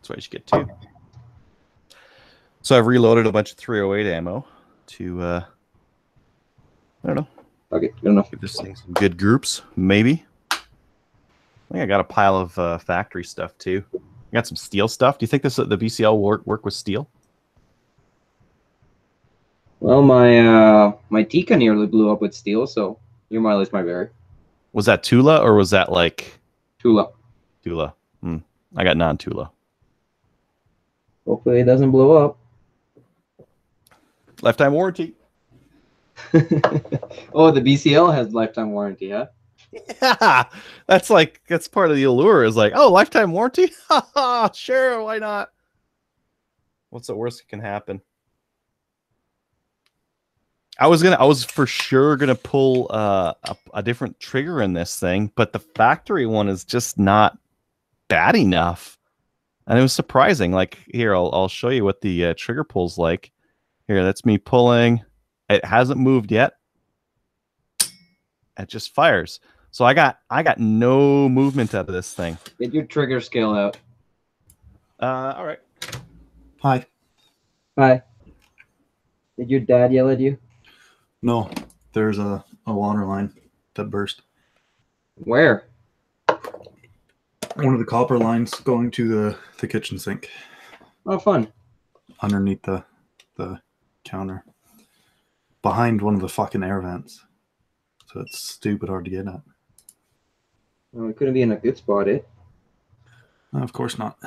why you should get 2. So I've reloaded a bunch of 308 ammo to, I don't know. Okay, good enough. Give this thing some good groups, maybe. I think I got a pile of factory stuff too. I got some steel stuff. Do you think the BCL will work with steel? Well, my Tika nearly blew up with steel, so your mileage might vary. Was that Tula or was that like Tula? Tula. I got non-Tula. Hopefully it doesn't blow up. Lifetime warranty. Oh, the BCL has lifetime warranty, huh? Yeah, that's part of the allure. Is like, oh, lifetime warranty. Sure, why not? What's the worst that can happen? I was for sure gonna pull a different trigger in this thing, but the factory one is just not bad enough. And it was surprising. Like, here, I'll show you what the trigger pull's like. Here, that's me pulling. It hasn't moved yet. It just fires. So I got no movement out of this thing. Get your trigger scale out. All right. Hi. Hi. Did your dad yell at you? No, there's a water line that burst. Where? One of the copper lines going to the kitchen sink Oh, fun. underneath the counter. Behind one of the fucking air vents. So it's stupid hard to get at. Well, it couldn't be in a good spot, eh? No, of course not.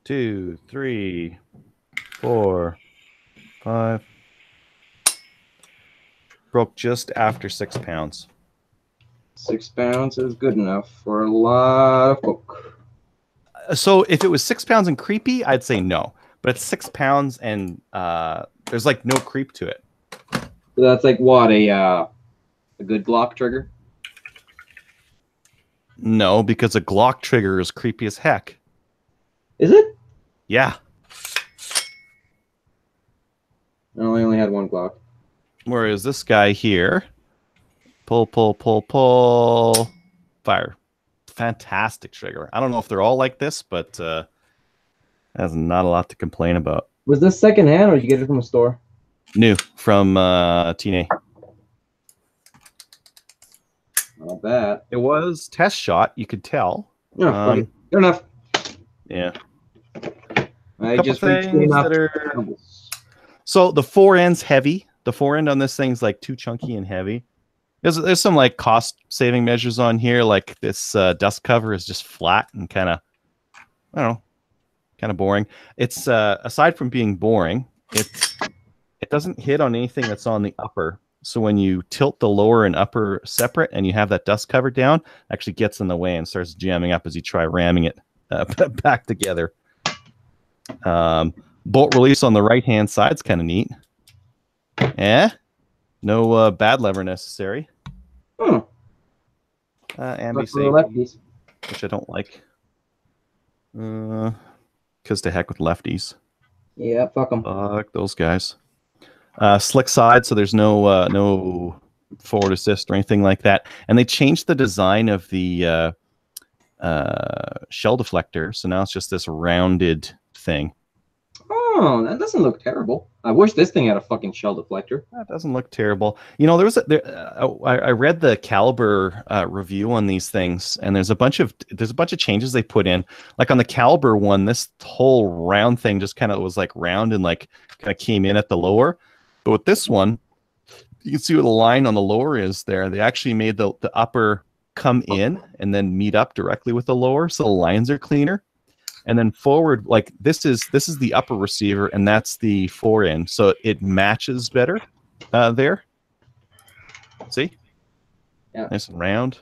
2, 3, 4, 5. Broke just after 6 pounds. 6 pounds is good enough for a lot of folk. So if it was 6 pounds and creepy, I'd say no. But it's 6 pounds and there's like no creep to it. So that's like what, a good Glock trigger? No, because a Glock trigger is creepy as heck. Is it? Yeah. No, I only had one Glock. Whereas this guy here, pull, pull, pull, pull, fire. Fantastic trigger. I don't know if they're all like this, but that's not a lot to complain about. Was this secondhand or did you get it from a store? New from TNA. Not bad. It was test shot, you could tell. No, fuck it. Good enough. Yeah. I Couple just reached things enough. that are... So the fore end's heavy. The fore end on this thing's like too chunky and heavy. There's some like cost saving measures on here. Like this dust cover is just flat and kind of, I don't know, kind of boring. It's aside from being boring, it doesn't hit on anything that's on the upper. So when you tilt the lower and upper separate and you have that dust cover down, it actually gets in the way and starts jamming up as you try ramming it back together. Bolt release on the right hand side is kind of neat. No bad lever necessary. Hmm. Ambi lefties. which I don't like. Because to heck with lefties. Yeah, fuck them. Fuck those guys. Slick side, so there's no forward assist or anything like that. And they changed the design of the shell deflector, so now it's just this rounded thing. Oh, that doesn't look terrible. I wish this thing had a fucking shell deflector. That doesn't look terrible. You know, I read the Caliber review on these things, and there's a bunch of changes they put in. Like on the Caliber one, this whole round thing just kind of was like round and like kind of came in at the lower. But with this one, you can see where the line on the lower is there. They actually made the upper come in and then meet up directly with the lower, so the lines are cleaner. And then forward, like this is the upper receiver, and that's the fore end, so it matches better there. See? Yeah. Nice and round.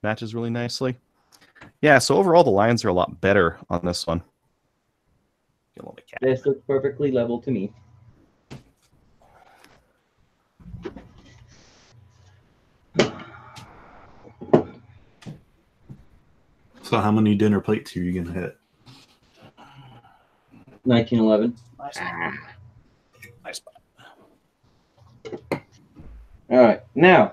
Matches really nicely. Yeah, so overall the lines are a lot better on this one. Get a little bit cat. This looks perfectly level to me. So how many dinner plates are you gonna hit? 1911. Nice. Nice spot. All right, now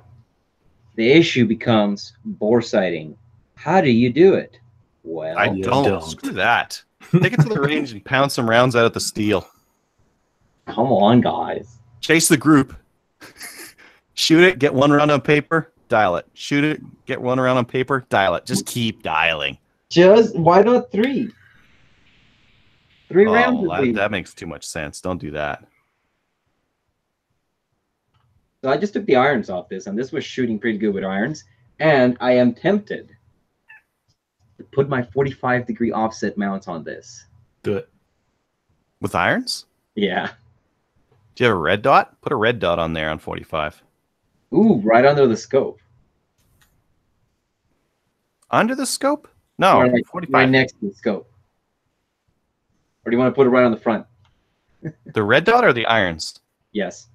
the issue becomes bore sighting. How do you do it? Well, I you don't. don't. Screw that. Take it to the range and pound some rounds out at the steel. come on, guys. Chase the group. Shoot it, get one round on paper, dial it. Shoot it, get one round on paper, dial it. Just keep dialing. Just why not 3? 3 rounds. That makes too much sense. Don't do that. So I just took the irons off this, and this was shooting pretty good with irons. And I am tempted to put my 45-degree offset mounts on this. Do it. With irons? Yeah. Do you have a red dot? Put a red dot on there on 45. Ooh, right under the scope. Under the scope? No, Right 45. right next to the scope. Or do you want to put it right on the front? The red dot or the irons? Yes.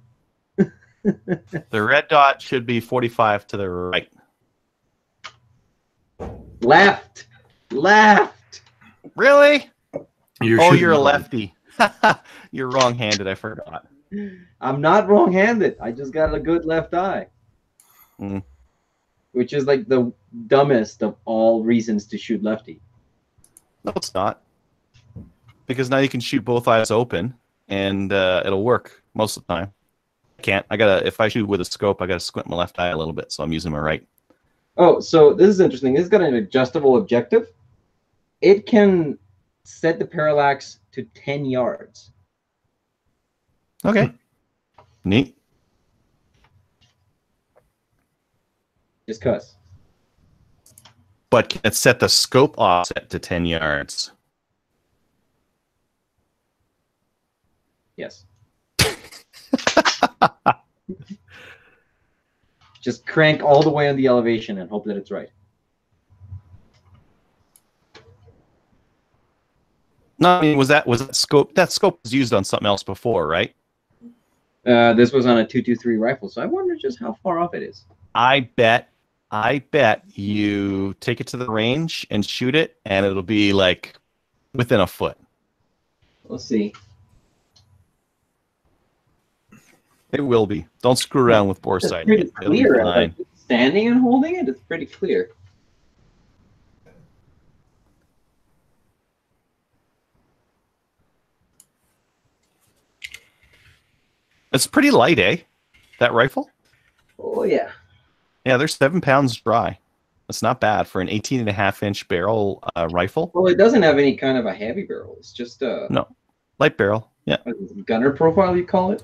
The red dot should be 45 to the right. Left. Left. Really? You're Oh, shooting you're a the button. lefty. You're wrong-handed. I forgot. I'm not wrong-handed. I just got a good left eye. Mm. Which is like the dumbest of all reasons to shoot lefty. No, it's not. Because now you can shoot both eyes open, and it'll work most of the time. I can't. If I shoot with a scope, I gotta squint my left eye a little bit, so I'm using my right. Oh, so this is interesting. It's got an adjustable objective. It can set the parallax to 10 yards. Okay. Neat. Just cuz. But can it set the scope offset to 10 yards? Yes. Just crank all the way on the elevation and hope that it's right. No, I mean, was that scope? That scope was used on something else before, right? This was on a 223 rifle, so I wonder just how far off it is. I bet you take it to the range and shoot it, and it'll be like within a foot. Let's see. It will be. Don't screw around with bore It's sighting. pretty It'll be clear. fine. Like, standing and holding it, it's pretty clear. It's pretty light, eh? That rifle? Oh, yeah. Yeah, they're 7 pounds dry. That's not bad for an 18.5-inch barrel rifle. Well, it doesn't have any kind of a heavy barrel. It's just a No, light barrel. Yeah. gunner profile, you call it?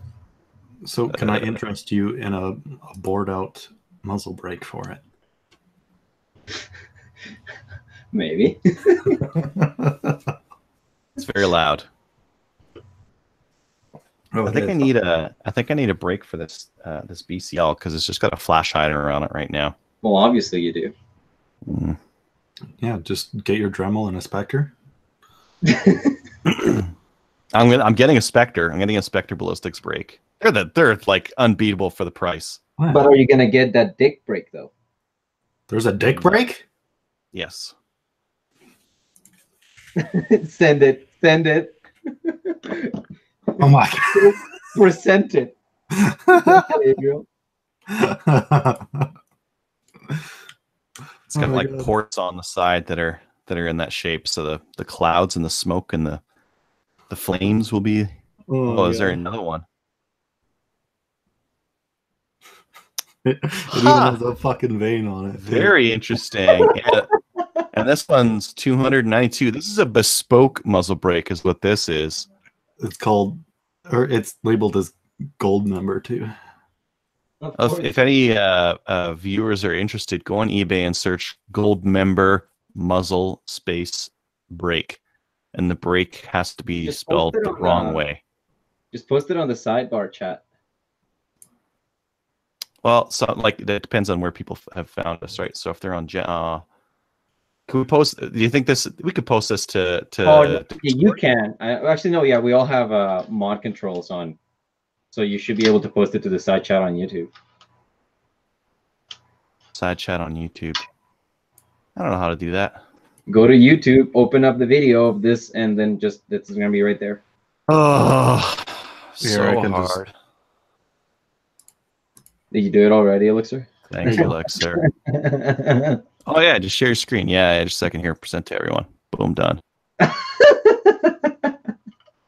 So can I interest you in a bored out muzzle brake for it? Maybe. It's very loud. Oh, I think I need a brake for this this BCL because it's just got a flash hider on it right now. Well, obviously you do. Mm. Yeah, just get your Dremel and a Spectre. I'm getting a Spectre. I'm getting a Spectre ballistics brake. They're like unbeatable for the price. Wow. But are you gonna get that dick brake though? There's a dick brake? Yes. Send it. Send it. Oh my Present it. Adriel. god. It's got Oh my like God. ports on the side that are in that shape, so the clouds and the smoke and the flames will be. Oh, is there another one? It even has a fucking vein on it. too. Very interesting. Yeah. And this one's 292. This is a bespoke muzzle brake, is what this is. It's called, or it's labeled as gold member too. If any viewers are interested, go on eBay and search gold member muzzle space brake, and the brake has to be Just spelled post it the on, wrong way. Just post it on the sidebar chat. Well, so like that depends on where people have found us, right? So if they're on, can we post? Do you think we could post this to? Oh, yeah, you can. Actually, no. Yeah, we all have mod controls on, so you should be able to post it to the side chat on YouTube. Side chat on YouTube. I don't know how to do that. Go to YouTube, open up the video of this, and then just it's gonna be right there. Oh, Here, I so can just- hard. Did you do it already, Elixir? Thank you, Alexa. Oh yeah, just share your screen. Yeah, just a second here. Present to everyone. Boom, done.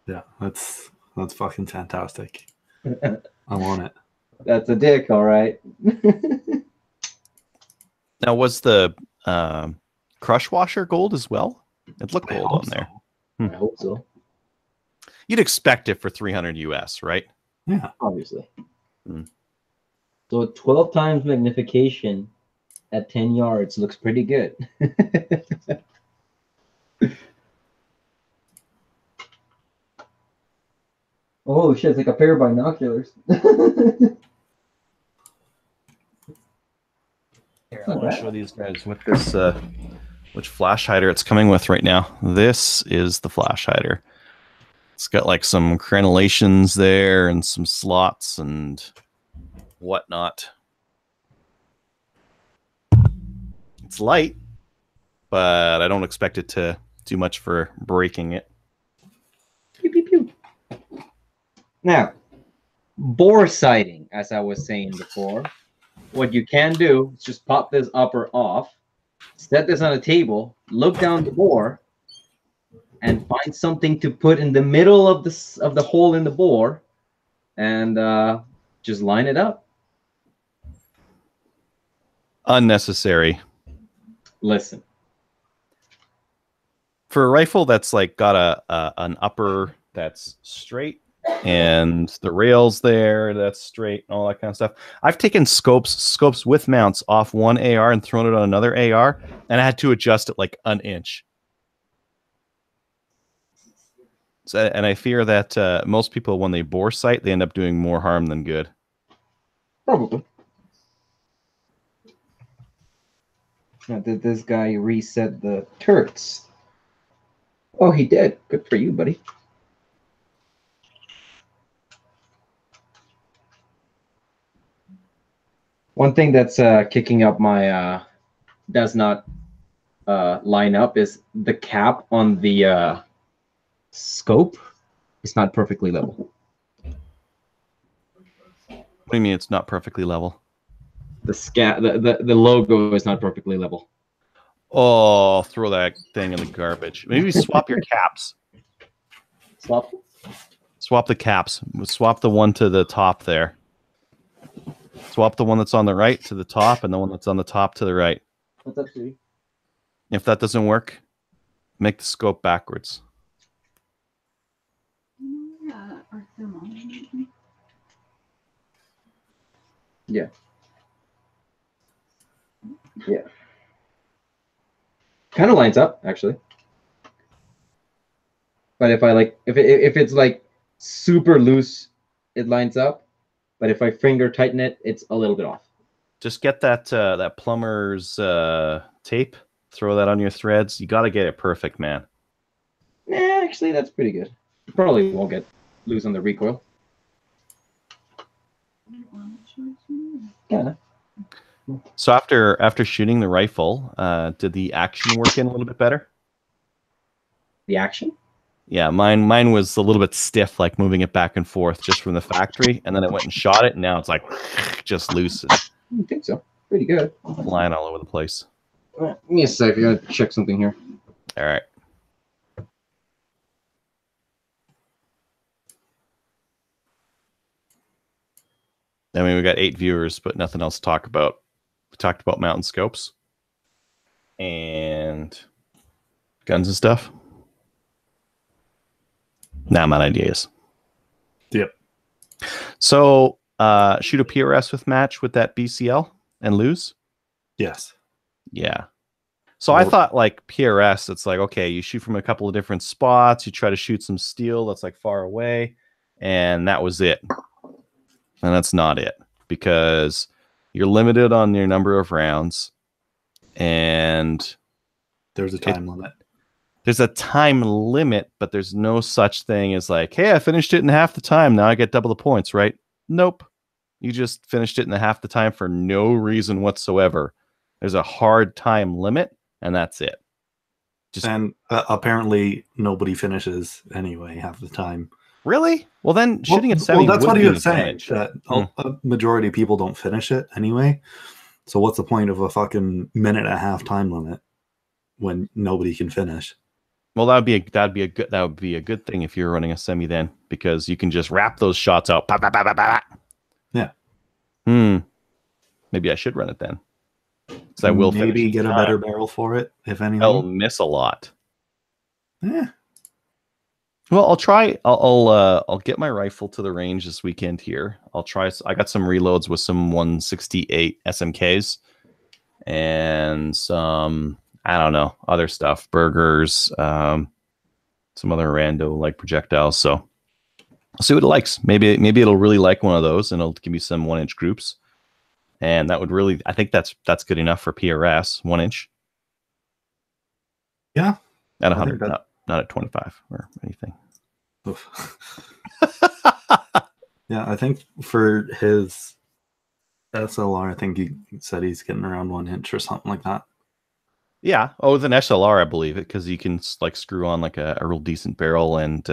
Yeah, that's fucking fantastic. I'm on it. That's a dick, all right. Now, was the crush washer gold as well? It looked I gold hope on there. I hope so. You'd expect it for 300 US, right? Yeah. Obviously. Hmm. So 12 times magnification at 10 yards looks pretty good. Oh shit, it's like a pair of binoculars. Here, I want to show these guys what this which flash hider it's coming with right now. This is the flash hider. It's got like some crenellations there and some slots and whatnot. It's light. but I don't expect it to do much for breaking it. Pew, pew, pew. Now, bore sighting, as I was saying before, what you can do is just pop this upper off, set this on a table, look down the bore, and find something to put in the middle of the hole in the bore, and just line it up. Unnecessary. Listen, For a rifle that's like got an upper that's straight and the rails there that's straight and all that kind of stuff. I've taken scopes with mounts off one AR and thrown it on another AR, and I had to adjust it like an inch. So, and I fear that most people, when they bore sight, they end up doing more harm than good. probably. Now, did this guy reset the turrets? Oh, he did. Good for you, buddy. One thing that's kicking up my does not line up is the cap on the scope is not perfectly level. What do you mean it's not perfectly level? The logo is not perfectly level. Oh, throw that thing in the garbage. Maybe swap your caps. Swap? Swap the caps. Swap the one to the top there. Swap the one that's on the right to the top and the one that's on the top to the right. What's up, sweetie? If that doesn't work, make the scope backwards. Our thermometer. Yeah. Yeah. Kind of lines up, actually. But if I like, if it's like super loose, it lines up. But if I finger tighten it, it's a little bit off. Just get that that plumber's tape. Throw that on your threads. You got to get it perfect, man. Nah, actually, that's pretty good. You probably won't get loose on the recoil. Yeah. So after shooting the rifle, did the action work in a little bit better? The action? Yeah, mine was a little bit stiff, like moving it back and forth just from the factory, and then I went and shot it, and now it's like just loose and I think so. Pretty good. flying all over the place. All right, give me a sec. I gotta check something here. All right. I mean, we got 8 viewers, but nothing else to talk about. We talked about mountain scopes and guns and stuff. Now I'm out of ideas. Yep. So, shoot a PRS with match with that BCL and lose? Yes. Yeah. So I thought like PRS, it's like, okay, you shoot from a couple of different spots, you try to shoot some steel that's like far away, and that was it. And that's not it, because you're limited on your number of rounds, and There's a time limit. There's a time limit, but there's no such thing as like, hey, I finished it in half the time, now I get double the points, right? Nope. You just finished it in half the time for no reason whatsoever. There's a hard time limit, and that's it. And apparently nobody finishes anyway half the time. Really? Well, then shooting at 70 that's would what be he an was saying. advantage. That a majority of people don't finish it anyway. So what's the point of a fucking minute and a half time limit when nobody can finish? Well, that would be a good thing if you're running a semi then, because you can just wrap those shots out. Bah, bah, bah, bah, bah. Yeah. Maybe I should run it then. So I will maybe finish get a time. better barrel for it, if anything. I'll miss a lot. Yeah. Well, I'll try. I'll get my rifle to the range this weekend here. I'll try. I got some reloads with some 168 SMKs and some, I don't know, other stuff, burgers, some other rando like projectiles. So I'll see what it likes. Maybe it'll really like one of those, and it'll give me some 1-inch groups. And that would really, I think that's good enough for PRS 1-inch. Yeah. At 100, not at 25 or anything. Yeah, I think for his SLR, I think he said he's getting around 1 inch or something like that. Yeah. Oh, with an SLR, I believe it, because you can like screw on like a real decent barrel and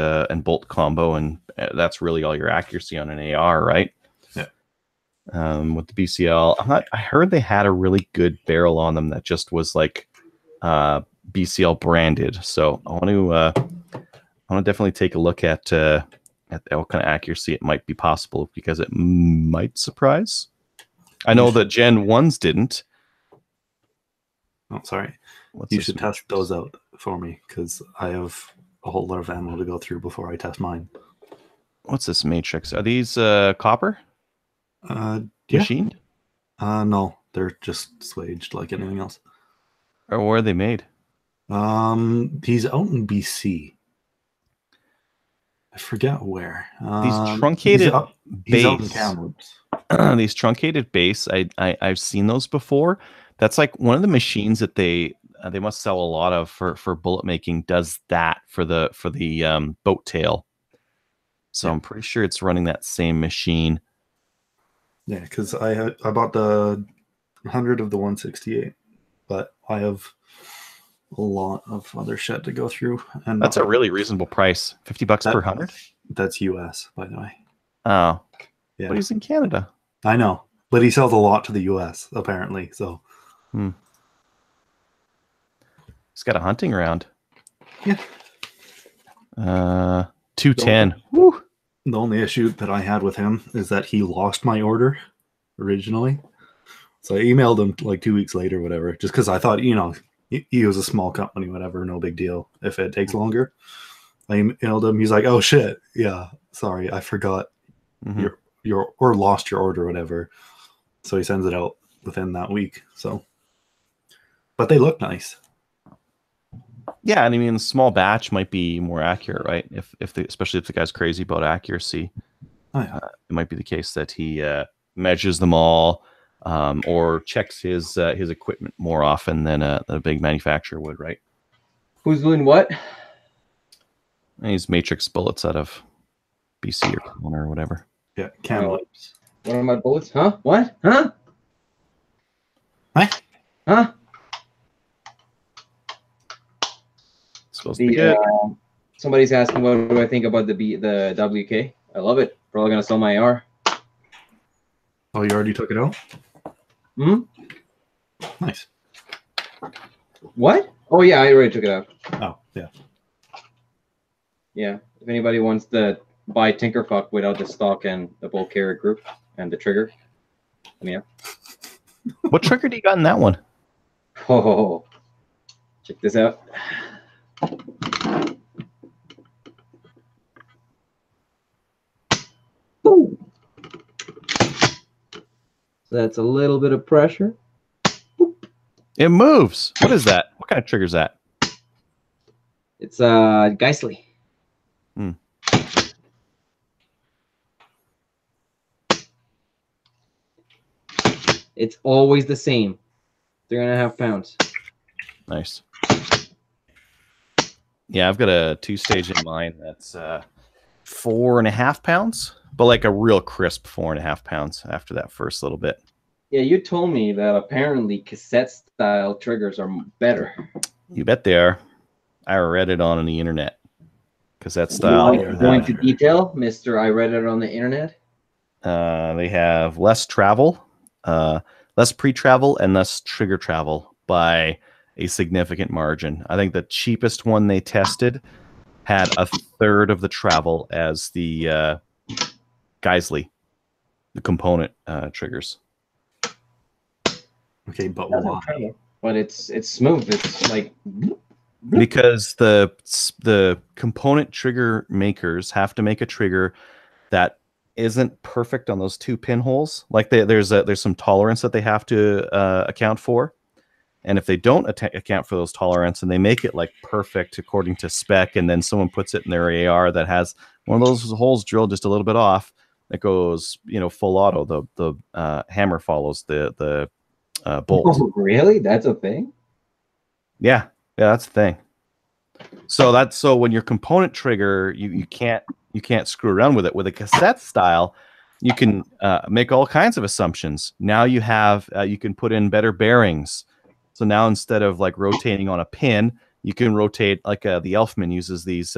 bolt combo, and that's really all your accuracy on an AR, right? Yeah. With the BCL, I heard they had a really good barrel on them that just was like BCL branded. So I want to definitely take a look at what kind of accuracy it might be possible, because it might surprise. I know that Gen 1s didn't. Oh, sorry. What's You this should one? test those out for me, because I have a whole lot of ammo to go through before I test mine. What's this matrix? Are these copper Yeah. machined? No, they're just swaged like anything else. Or where are they made? He's out in BC. I forget where. These truncated he's out in base. Kamloops. These truncated base. I've seen those before. That's like one of the machines that they must sell a lot of for bullet making. Does that for the boat tail. So Yeah. I'm pretty sure it's running that same machine. Yeah, because I bought the 100 of the 168, but I have a lot of other shit to go through. And That's a really reasonable price. $50 per 100. That's US, by the way. Oh, Yeah, but he's in Canada. I know, but he sells a lot to the US apparently. So He's got a hunting round. Yeah. 210. Woo. the only issue that I had with him is that he lost my order originally. So I emailed him like 2 weeks later, whatever, just because I thought, he was a small company, whatever, no big deal if it takes longer. I emailed him. He's like, "Oh shit, yeah, sorry, I forgot your or lost your order, whatever." So he sends it out within that week. So, but they look nice. Yeah, and I mean, a small batch might be more accurate, right? Especially if the guy's crazy about accuracy, it might be the case that he measures them all, or checks his equipment more often than a big manufacturer would, right? Who's doing what? And he's matrix bullets out of BC or Kelowna or whatever. Yeah, Kamloops. What are my bullets? Huh? What? Huh? What? Huh? Supposed to be good. Somebody's asking what do I think about the WK. I love it. Probably gonna sell my AR. Oh, you already took it out? Hmm? Nice. What? Oh yeah, I already took it out. Oh, yeah. Yeah. If anybody wants to buy Tinkerfuck without the stock and the bulk carrier group and the trigger, yeah. What trigger do you got in that one? Oh, check this out. Boom. So that's a little bit of pressure. It moves. What is that? What kind of trigger is that? It's Geissele. It's always the same. 3.5 pounds. Nice. Yeah, I've got a 2-stage in mine that's 4.5 pounds, but like a real crisp 4.5 pounds after that first little bit. Yeah, you told me that apparently cassette style triggers are better. You bet they are. I read it on the internet. Cassette style. Going to detail, Mr. I read it on the internet. They have less travel, less pre-travel, and less trigger travel by a significant margin. I think the cheapest one they tested had a third of the travel as the Geissele, the component triggers. Okay, but why? But it's smooth. It's like Because the component trigger makers have to make a trigger that isn't perfect on those 2 pinholes. Like there's some tolerance that they have to account for, and if they don't account for those tolerance and they make it like perfect according to spec, and then someone puts it in their AR that has one of those holes drilled just a little bit off, it goes full auto. The hammer follows the bolt. Oh, really? That's a thing? Yeah, that's the thing. So when your component trigger, you can't screw around with it. With a cassette style, you can make all kinds of assumptions. Now you have you can put in better bearings, So now instead of like rotating on a pin, you can rotate like the Elfman uses these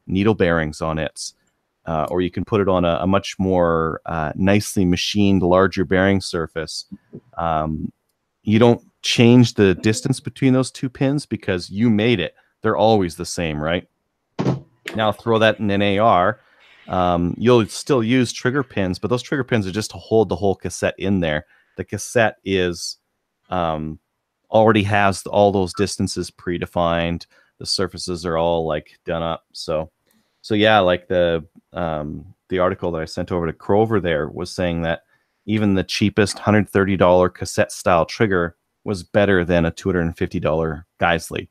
needle bearings on it, or you can put it on a much more nicely machined, larger bearing surface. You don't change the distance between those two pins because you made it. They're always the same, right? Now throw that in an AR. You'll still use trigger pins, but those trigger pins are just to hold the whole cassette in there. The cassette is already has all those distances predefined. The surfaces are all like done up. So yeah, like the article that I sent over to Crover there was saying that even the cheapest $130 cassette style trigger was better than a $250 Geisley.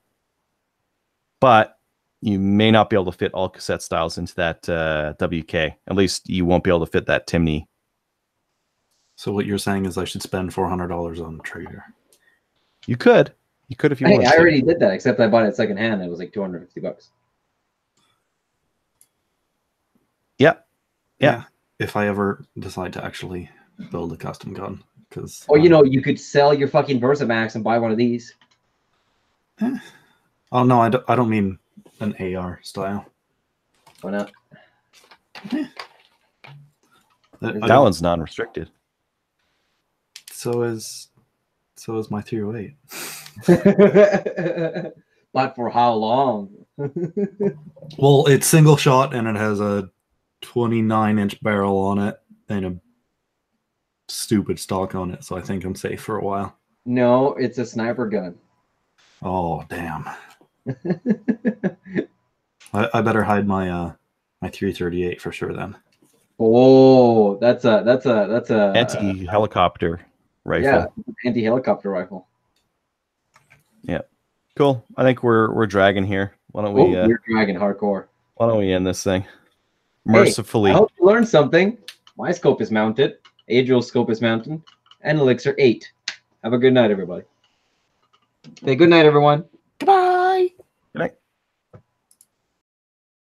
But you may not be able to fit all cassette styles into that WK. At least you won't be able to fit that Timney. So what you're saying is I should spend $400 on the trigger. You could if you Hey, wanted I to. already did that, except I bought it secondhand. It was like $250. Yeah. If I ever decide to actually build a custom gun, because Or you could sell your fucking Versamax and buy one of these. Oh no, I don't mean an AR style. Why not? That one's non-restricted. So is my 308. But for how long? Well, it's single shot and it has a 29-inch barrel on it and a stupid stock on it, so I think I'm safe for a while. No, it's a sniper gun. Oh damn! I better hide my my 338 for sure then. Oh, that's a Anti-helicopter rifle. Yeah, anti-helicopter rifle. Yeah. Cool. I think we're dragging here. Why don't we We're dragging hardcore. why don't we end this thing? Mercifully. Hey, I hope you learned something. My scope is mounted. Adriel's scope is mounted. And Elixir 8. Have a good night, everybody. Say good night, everyone. Goodbye. Good night.